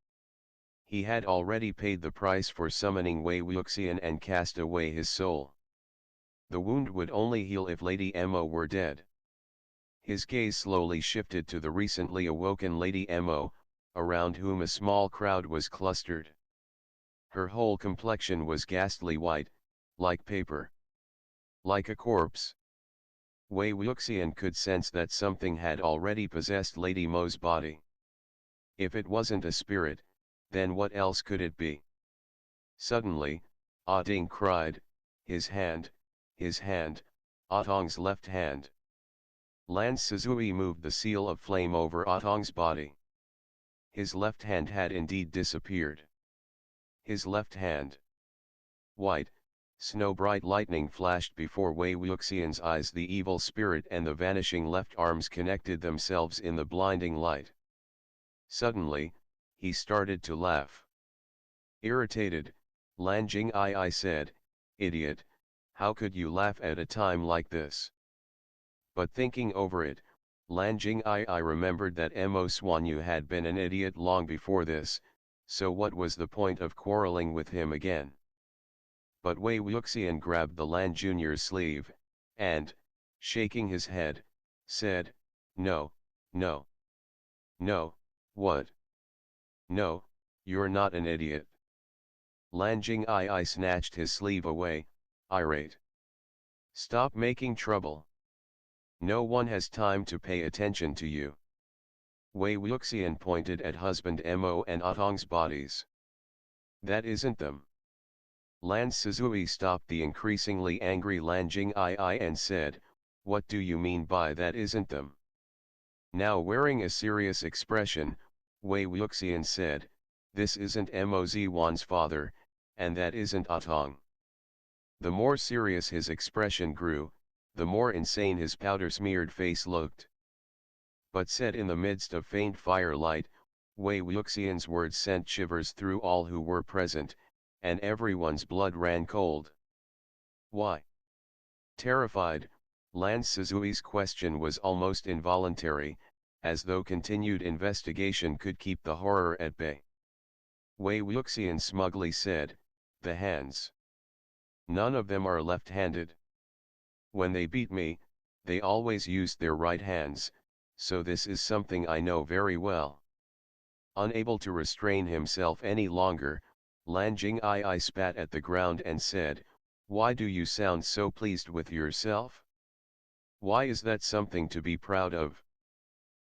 He had already paid the price for summoning Wei Wuxian and cast away his soul. The wound would only heal if Lady Mo were dead. His gaze slowly shifted to the recently awoken Lady Mo, around whom a small crowd was clustered. Her whole complexion was ghastly white, like paper. Like a corpse. Wei Wuxian could sense that something had already possessed Lady Mo's body. If it wasn't a spirit, then what else could it be? Suddenly, Ding cried, his hand, Atong's left hand. Lan Sizui moved the seal of flame over Atong's body. His left hand had indeed disappeared. His left hand. White, snow-bright lightning flashed before Wei Wuxian's eyes. The evil spirit and the vanishing left arms connected themselves in the blinding light. Suddenly, he started to laugh. Irritated, Lan Jing'ai said, "Idiot, how could you laugh at a time like this?" But thinking over it, Lan Jing'ai remembered that Mo Xuanyu had been an idiot long before this, so what was the point of quarreling with him again? But Wei Wuxian grabbed the Lan Junior's sleeve, and, shaking his head, said, "No, no. No, what? No, you're not an idiot." Lan Jing'ai snatched his sleeve away, irate. "Stop making trouble. No one has time to pay attention to you." Wei Wuxian pointed at husband Mo and Atong's bodies. "That isn't them." Lan Sizui stopped the increasingly angry Lan Jing'ai and said, "What do you mean by that isn't them?" Now wearing a serious expression, Wei Wuxian said, "This isn't Mo Xuan's father, and that isn't Atong." The more serious his expression grew, the more insane his powder-smeared face looked. But set in the midst of faint firelight, Wei Wuxian's words sent shivers through all who were present, and everyone's blood ran cold. "Why?" Terrified, Lan Sizui's question was almost involuntary, as though continued investigation could keep the horror at bay. Wei Wuxian smugly said, "The hands. None of them are left-handed. When they beat me, they always used their right hands, so this is something I know very well." Unable to restrain himself any longer, Lan Jing'ai spat at the ground and said, "Why do you sound so pleased with yourself? Why is that something to be proud of?"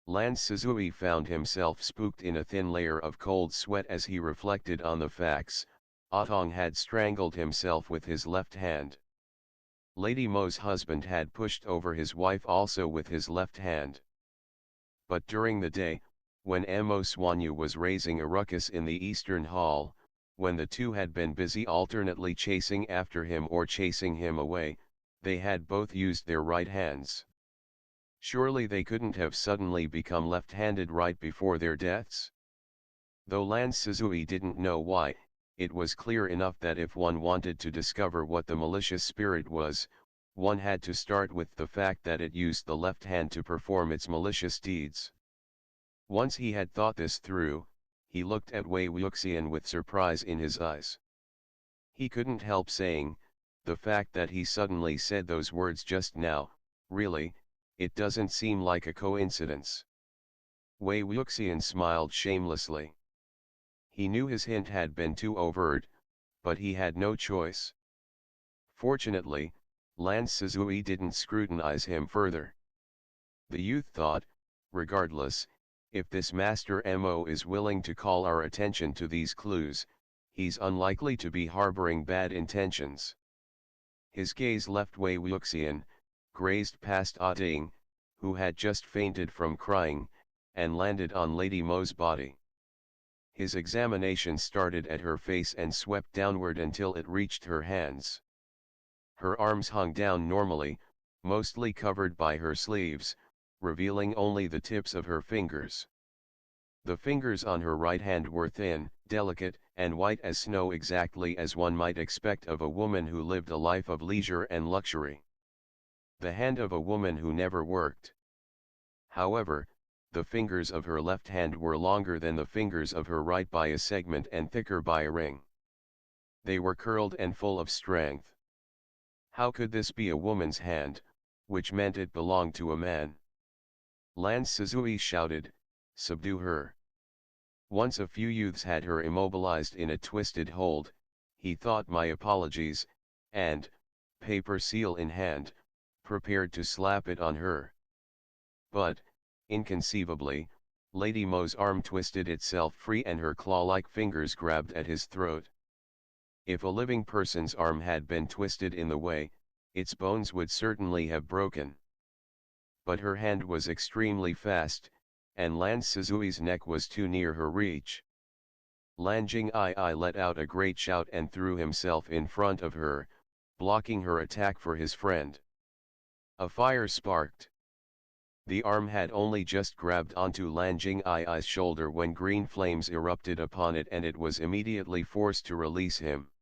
Lan Sizui found himself spooked in a thin layer of cold sweat as he reflected on the facts. Atong had strangled himself with his left hand. Lady Mo's husband had pushed over his wife also with his left hand. But during the day, when Mo Xuanyu was raising a ruckus in the eastern hall, when the two had been busy alternately chasing after him or chasing him away, they had both used their right hands. Surely they couldn't have suddenly become left-handed right before their deaths? Though Lan Sizui didn't know why, it was clear enough that if one wanted to discover what the malicious spirit was, one had to start with the fact that it used the left hand to perform its malicious deeds. Once he had thought this through, he looked at Wei Wuxian with surprise in his eyes. He couldn't help saying, "The fact that he suddenly said those words just now, really, it doesn't seem like a coincidence." Wei Wuxian smiled shamelessly. He knew his hint had been too overt, but he had no choice. Fortunately, Lan Sizui didn't scrutinize him further. The youth thought, regardless, if this Master Mo is willing to call our attention to these clues, he's unlikely to be harboring bad intentions. His gaze left Wei Wuxian, grazed past Atong, who had just fainted from crying, and landed on Lady Mo's body. His examination started at her face and swept downward until it reached her hands. Her arms hung down normally, mostly covered by her sleeves, revealing only the tips of her fingers. The fingers on her right hand were thin, delicate, and white as snow, exactly as one might expect of a woman who lived a life of leisure and luxury. The hand of a woman who never worked. However, the fingers of her left hand were longer than the fingers of her right by a segment and thicker by a ring. They were curled and full of strength. How could this be a woman's hand, which meant it belonged to a man? Lan Sizui shouted, "Subdue her." Once a few youths had her immobilized in a twisted hold, he thought my apologies, and, paper seal in hand, prepared to slap it on her. But, inconceivably, Lady Mo's arm twisted itself free and her claw-like fingers grabbed at his throat. If a living person's arm had been twisted in the way, its bones would certainly have broken. but her hand was extremely fast, and Lan Suzui's neck was too near her reach. Lan Jing'ai let out a great shout and threw himself in front of her, blocking her attack for his friend. A fire sparked. The arm had only just grabbed onto Lan Jing'ai's shoulder when green flames erupted upon it, and it was immediately forced to release him.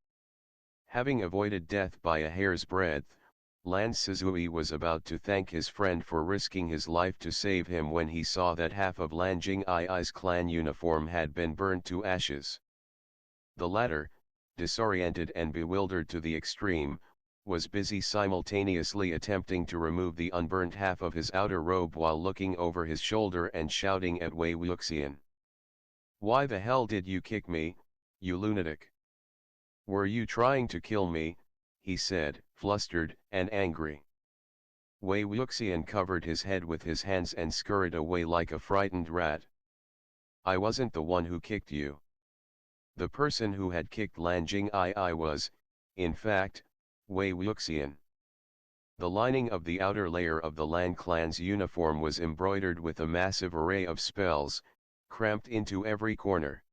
Having avoided death by a hair's breadth, Lan Suzui was about to thank his friend for risking his life to save him when he saw that half of Lan Jing'ai's clan uniform had been burned to ashes. The latter, disoriented and bewildered to the extreme, was busy simultaneously attempting to remove the unburned half of his outer robe while looking over his shoulder and shouting at Wei Wuxian. "Why the hell did you kick me, you lunatic? Were you trying to kill me?" he said, flustered and angry. Wei Wuxian covered his head with his hands and scurried away like a frightened rat. "I wasn't the one who kicked you." The person who had kicked Lan Jing'ai was, in fact, Wei Wuxian. The lining of the outer layer of the Lan clan's uniform was embroidered with a massive array of spells, cramped into every corner.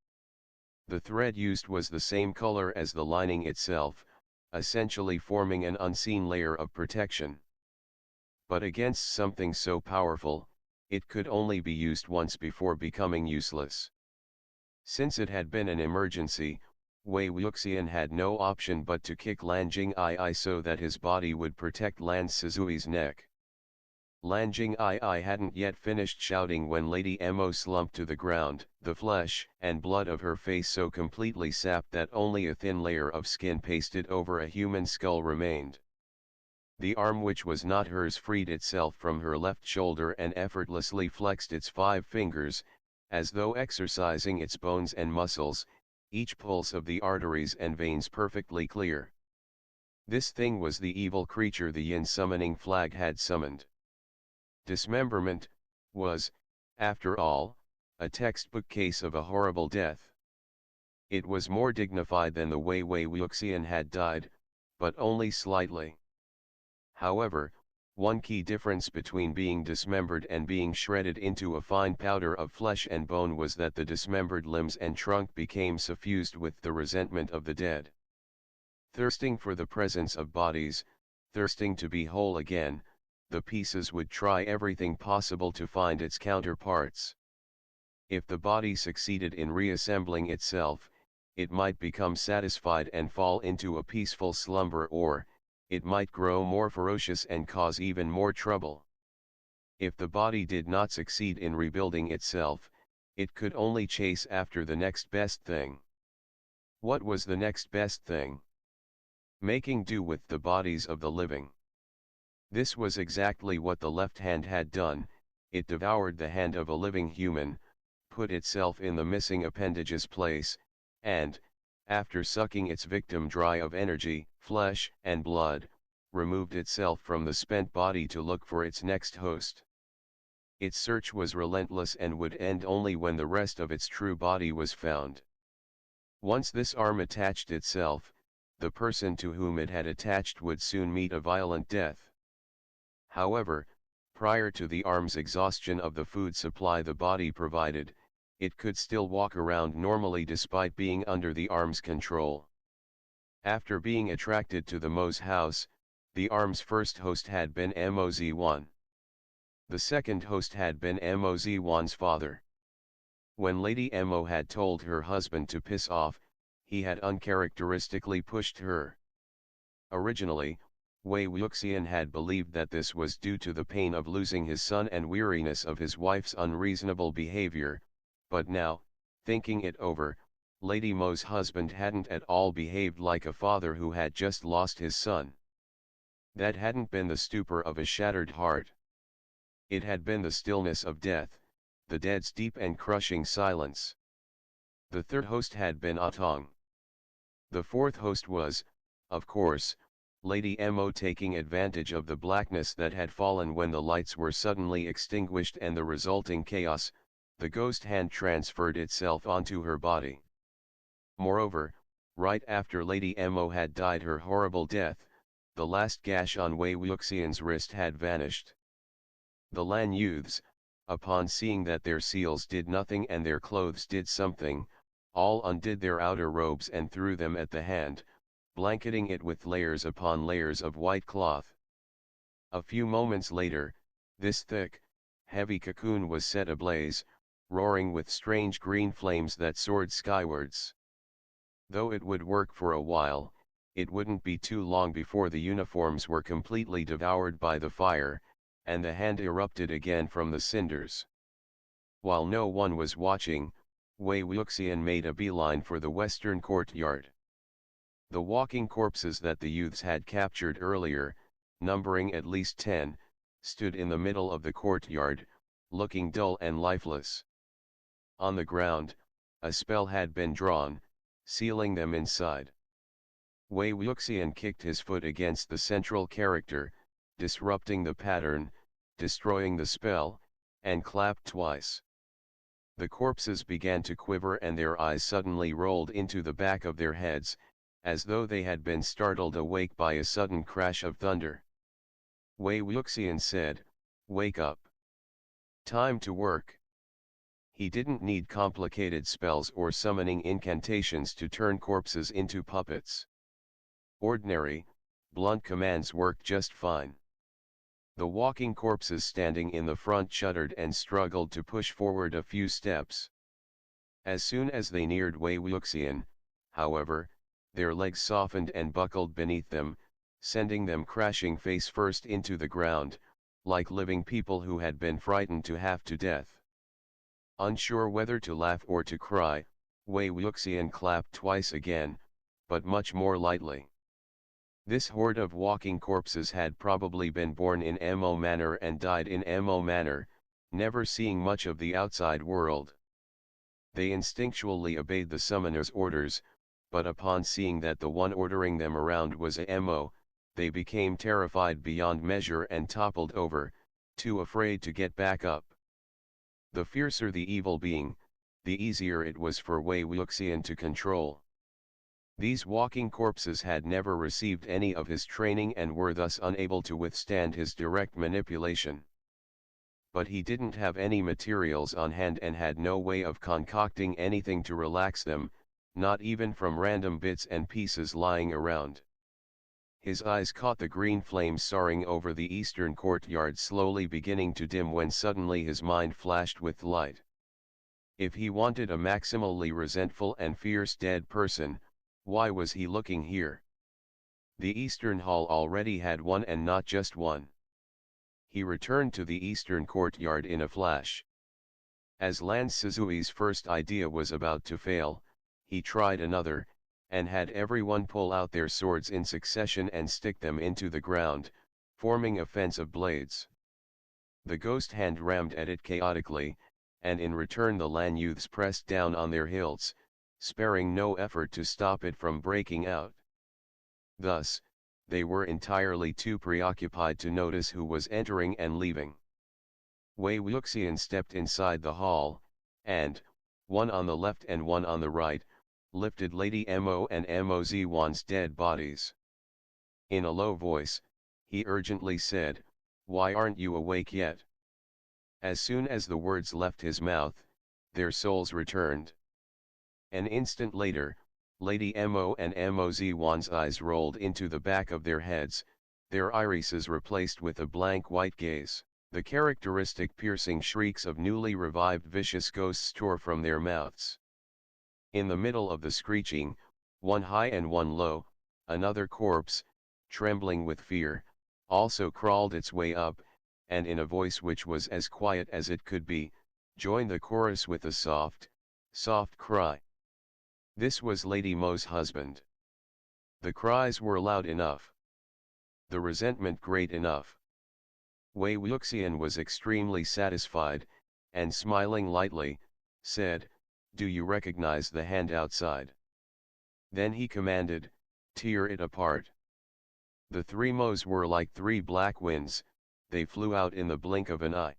The thread used was the same color as the lining itself, essentially forming an unseen layer of protection. But against something so powerful, it could only be used once before becoming useless. Since it had been an emergency, Wei Wuxian had no option but to kick Lan Jing'ai so that his body would protect Lan Suzui's neck. Lan Jing'ai hadn't yet finished shouting when Lady Mo slumped to the ground, the flesh and blood of her face so completely sapped that only a thin layer of skin pasted over a human skull remained. The arm, which was not hers, freed itself from her left shoulder and effortlessly flexed its 5 fingers, as though exercising its bones and muscles, each pulse of the arteries and veins perfectly clear. This thing was the evil creature the Yin summoning flag had summoned. Dismemberment was, after all, a textbook case of a horrible death. It was more dignified than the way Wei Wuxian had died, but only slightly. However, one key difference between being dismembered and being shredded into a fine powder of flesh and bone was that the dismembered limbs and trunk became suffused with the resentment of the dead. Thirsting for the presence of bodies, thirsting to be whole again, the pieces would try everything possible to find its counterparts. If the body succeeded in reassembling itself, it might become satisfied and fall into a peaceful slumber, or it might grow more ferocious and cause even more trouble. If the body did not succeed in rebuilding itself, it could only chase after the next best thing. What was the next best thing? Making do with the bodies of the living. This was exactly what the left hand had done. It devoured the hand of a living human, put itself in the missing appendage's place, and, after sucking its victim dry of energy, flesh and blood, removed itself from the spent body to look for its next host. Its search was relentless and would end only when the rest of its true body was found. Once this arm attached itself, the person to whom it had attached would soon meet a violent death. However, prior to the arm's exhaustion of the food supply the body provided, it could still walk around normally despite being under the arm's control. After being attracted to the Mo's house, the arm's first host had been Mo Xuanyu. The second host had been Mo Xuanyu's father. When Lady Mo had told her husband to piss off, he had uncharacteristically pushed her. Originally, Wei Wuxian had believed that this was due to the pain of losing his son and weariness of his wife's unreasonable behavior, but now, thinking it over, Lady Mo's husband hadn't at all behaved like a father who had just lost his son. That hadn't been the stupor of a shattered heart. It had been the stillness of death, the dead's deep and crushing silence. The third host had been Atong. The fourth host was, of course, Lady Mo, taking advantage of the blackness that had fallen when the lights were suddenly extinguished and the resulting chaos. The ghost hand transferred itself onto her body. Moreover, right after Lady Mo had died her horrible death, the last gash on Wei Wuxian's wrist had vanished. The Lan youths, upon seeing that their seals did nothing and their clothes did something, all undid their outer robes and threw them at the hand, blanketing it with layers upon layers of white cloth. A few moments later, this thick, heavy cocoon was set ablaze, roaring with strange green flames that soared skywards. Though it would work for a while, it wouldn't be too long before the uniforms were completely devoured by the fire, and the hand erupted again from the cinders. While no one was watching, Wei Wuxian made a beeline for the western courtyard. The walking corpses that the youths had captured earlier, numbering at least 10, stood in the middle of the courtyard, looking dull and lifeless. On the ground, a spell had been drawn, sealing them inside. Wei Wuxian kicked his foot against the central character, disrupting the pattern, destroying the spell, and clapped twice. The corpses began to quiver and their eyes suddenly rolled into the back of their heads, as though they had been startled awake by a sudden crash of thunder. Wei Wuxian said, "Wake up. Time to work." He didn't need complicated spells or summoning incantations to turn corpses into puppets. Ordinary, blunt commands worked just fine. The walking corpses standing in the front shuddered and struggled to push forward a few steps. As soon as they neared Wei Wuxian, however, their legs softened and buckled beneath them, sending them crashing face first into the ground, like living people who had been frightened to half to death. Unsure whether to laugh or to cry, Wei Wuxian clapped twice again, but much more lightly. This horde of walking corpses had probably been born in Mo Manor and died in Mo Manor, never seeing much of the outside world. They instinctually obeyed the summoner's orders, but upon seeing that the one ordering them around was a Mo, they became terrified beyond measure and toppled over, too afraid to get back up. The fiercer the evil being, the easier it was for Wei Wuxian to control. These walking corpses had never received any of his training and were thus unable to withstand his direct manipulation. But he didn't have any materials on hand and had no way of concocting anything to relax them, not even from random bits and pieces lying around. His eyes caught the green flames soaring over the eastern courtyard slowly beginning to dim when suddenly his mind flashed with light. If he wanted a maximally resentful and fierce dead person, why was he looking here? The eastern hall already had one and not just one. He returned to the eastern courtyard in a flash. As Lan Sizui's first idea was about to fail, he tried another, and had everyone pull out their swords in succession and stick them into the ground, forming a fence of blades. The ghost hand rammed at it chaotically, and in return the Lan youths pressed down on their hilts, sparing no effort to stop it from breaking out. Thus, they were entirely too preoccupied to notice who was entering and leaving. Wei Wuxian stepped inside the hall, and, one on the left and one on the right, lifted Lady Mo and Mo Xuanyu's dead bodies. In a low voice, he urgently said, "Why aren't you awake yet?" As soon as the words left his mouth, their souls returned. An instant later, Lady Mo and Mo Xuanyu's eyes rolled into the back of their heads, their irises replaced with a blank white gaze. The characteristic piercing shrieks of newly revived vicious ghosts tore from their mouths. In the middle of the screeching, one high and one low, another corpse, trembling with fear, also crawled its way up, and in a voice which was as quiet as it could be, joined the chorus with a soft, soft cry. This was Lady Mo's husband. The cries were loud enough. The resentment great enough. Wei Wuxian was extremely satisfied, and smiling lightly, said, "Do you recognize the hand outside?" Then he commanded, "Tear it apart." The three Mo's were like three black winds, they flew out in the blink of an eye.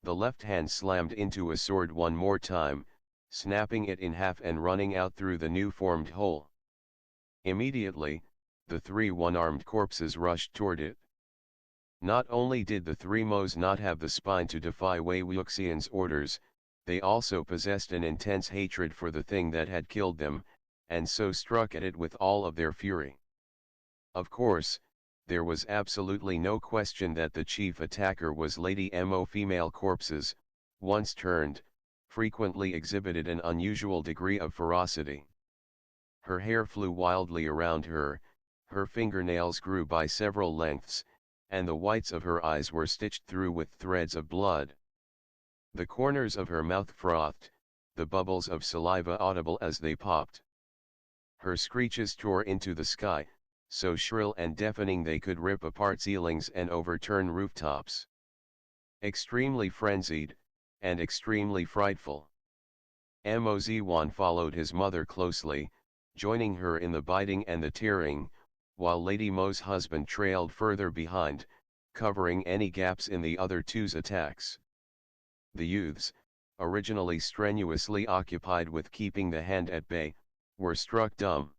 The left hand slammed into a sword one more time, snapping it in half and running out through the new formed hole. Immediately, the three one-armed corpses rushed toward it. Not only did the three Mo's not have the spine to defy Wei Wuxian's orders, they also possessed an intense hatred for the thing that had killed them, and so struck at it with all of their fury. Of course, there was absolutely no question that the chief attacker was Lady Mo. Female corpses, once turned, frequently exhibited an unusual degree of ferocity. Her hair flew wildly around her, her fingernails grew by several lengths, and the whites of her eyes were stitched through with threads of blood. The corners of her mouth frothed, the bubbles of saliva audible as they popped. Her screeches tore into the sky, so shrill and deafening they could rip apart ceilings and overturn rooftops. Extremely frenzied, and extremely frightful. Mo Xuanyu followed his mother closely, joining her in the biting and the tearing, while Lady Mo's husband trailed further behind, covering any gaps in the other two's attacks. The youths, originally strenuously occupied with keeping the hand at bay, were struck dumb.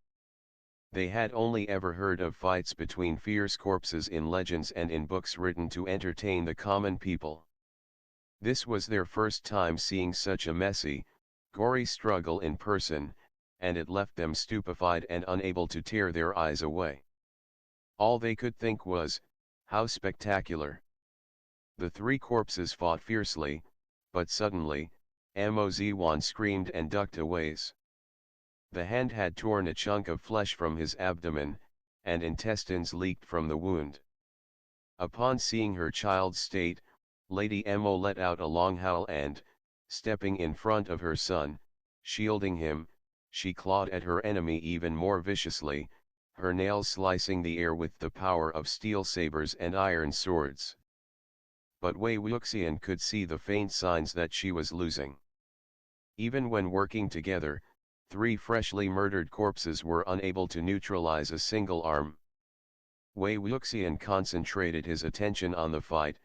They had only ever heard of fights between fierce corpses in legends and in books written to entertain the common people. This was their first time seeing such a messy, gory struggle in person, and it left them stupefied and unable to tear their eyes away. All they could think was, how spectacular. The three corpses fought fiercely, but suddenly, Mo Xuanyu screamed and ducked a ways. The hand had torn a chunk of flesh from his abdomen, and intestines leaked from the wound. Upon seeing her child's state, Lady Mo let out a long howl and, stepping in front of her son, shielding him, she clawed at her enemy even more viciously, her nails slicing the air with the power of steel sabers and iron swords. But Wei Wuxian could see the faint signs that she was losing. Even when working together, three freshly murdered corpses were unable to neutralize a single arm. Wei Wuxian concentrated his attention on the fight,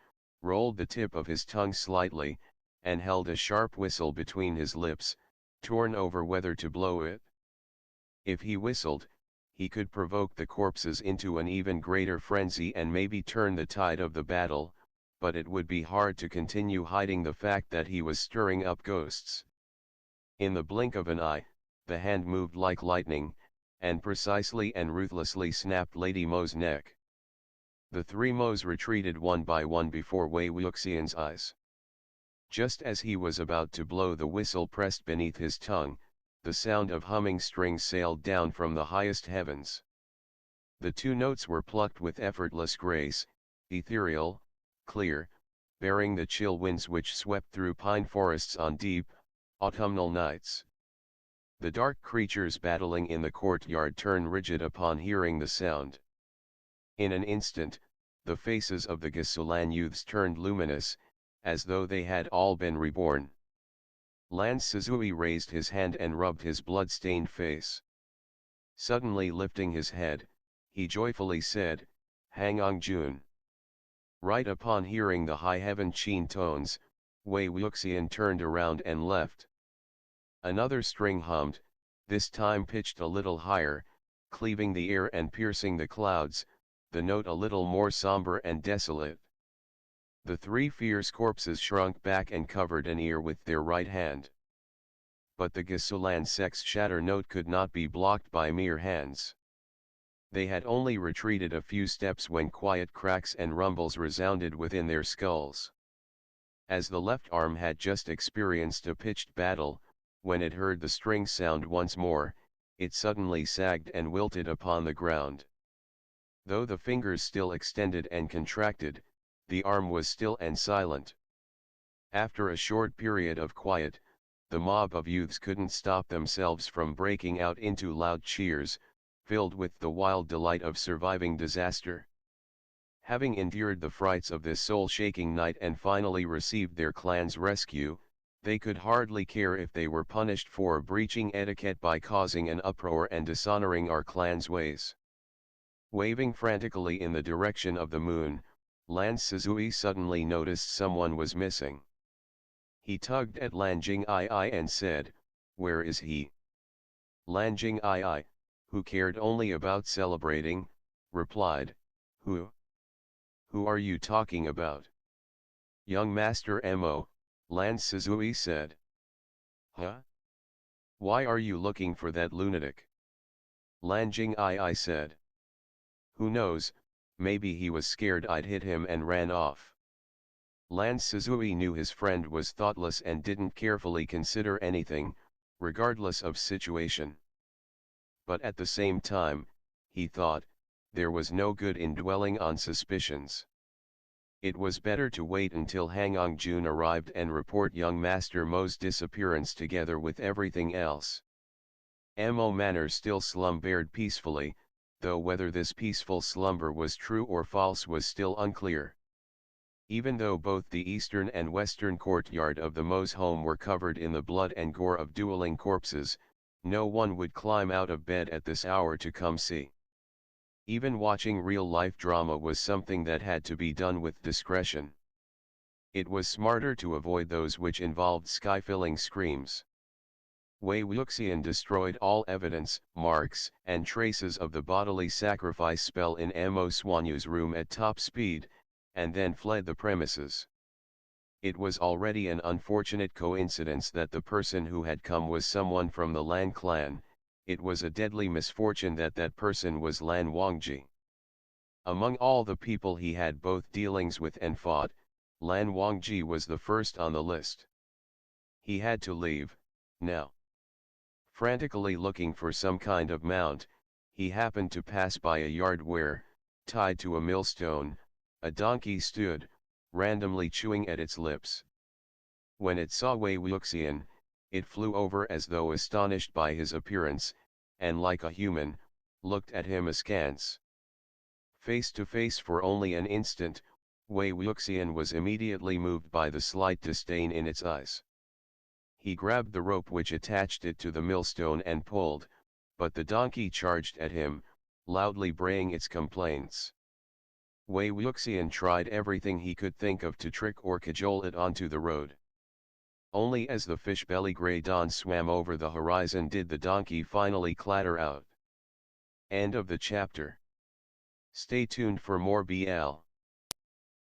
rolled the tip of his tongue slightly, and held a sharp whistle between his lips, torn over whether to blow it. If he whistled, he could provoke the corpses into an even greater frenzy and maybe turn the tide of the battle, but it would be hard to continue hiding the fact that he was stirring up ghosts. In the blink of an eye, the hand moved like lightning, and precisely and ruthlessly snapped Lady Mo's neck. The three Mo's retreated one by one before Wei Wuxian's eyes. Just as he was about to blow the whistle pressed beneath his tongue, the sound of humming strings sailed down from the highest heavens. The two notes were plucked with effortless grace, ethereal, clear, bearing the chill winds which swept through pine forests on deep, autumnal nights. The dark creatures battling in the courtyard turned rigid upon hearing the sound. In an instant, the faces of the Wuxian youths turned luminous, as though they had all been reborn. Lan Wangji raised his hand and rubbed his blood-stained face. Suddenly lifting his head, he joyfully said, "Hangang Jun." Right upon hearing the high heaven-sheen tones, Wei Wuxian turned around and left. Another string hummed, this time pitched a little higher, cleaving the air and piercing the clouds, the note a little more somber and desolate. The three fierce corpses shrunk back and covered an ear with their right hand. But the Wuxian sect's shatter note could not be blocked by mere hands. They had only retreated a few steps when quiet cracks and rumbles resounded within their skulls. As the left arm had just experienced a pitched battle, when it heard the string sound once more, it suddenly sagged and wilted upon the ground. Though the fingers still extended and contracted, the arm was still and silent. After a short period of quiet, the mob of youths couldn't stop themselves from breaking out into loud cheers, filled with the wild delight of surviving disaster. Having endured the frights of this soul-shaking night and finally received their clan's rescue, they could hardly care if they were punished for breaching etiquette by causing an uproar and dishonoring our clan's ways. Waving frantically in the direction of the moon, Lan Wangji suddenly noticed someone was missing. He tugged at Lan Wangji and said, "Where is he?" Lan Wangji, who cared only about celebrating, replied, "Who? Who are you talking about? Young Master Mo, Lan Wangji said. Huh? Why are you looking for that lunatic? Lan Wangji said. Who knows, maybe he was scared I'd hit him and ran off. Lan Wangji knew his friend was thoughtless and didn't carefully consider anything, regardless of situation. But at the same time, he thought, there was no good in dwelling on suspicions. It was better to wait until Hangongjun arrived and report young Master Mo's disappearance together with everything else. Mo Manor still slumbered peacefully, though whether this peaceful slumber was true or false was still unclear. Even though both the eastern and western courtyard of the Mo's home were covered in the blood and gore of dueling corpses, no one would climb out of bed at this hour to come see. Even watching real-life drama was something that had to be done with discretion. It was smarter to avoid those which involved sky-filling screams. Waywuksian destroyed all evidence, marks, and traces of the bodily sacrifice spell in Mo Xuanyu's room at top speed, and then fled the premises. It was already an unfortunate coincidence that the person who had come was someone from the Lan clan. It was a deadly misfortune that that person was Lan Wangji. Among all the people he had both dealings with and fought, Lan Wangji was the first on the list. He had to leave, now. Frantically looking for some kind of mount, he happened to pass by a yard where, tied to a millstone, a donkey stood, randomly chewing at its lips. When it saw Wei Wuxian, it flew over as though astonished by his appearance, and like a human, looked at him askance. Face to face for only an instant, Wei Wuxian was immediately moved by the slight disdain in its eyes. He grabbed the rope which attached it to the millstone and pulled, but the donkey charged at him, loudly braying its complaints. Wei Wuxian tried everything he could think of to trick or cajole it onto the road. Only as the fish-belly grey dawn swam over the horizon did the donkey finally clatter out. End of the chapter. Stay tuned for more BL.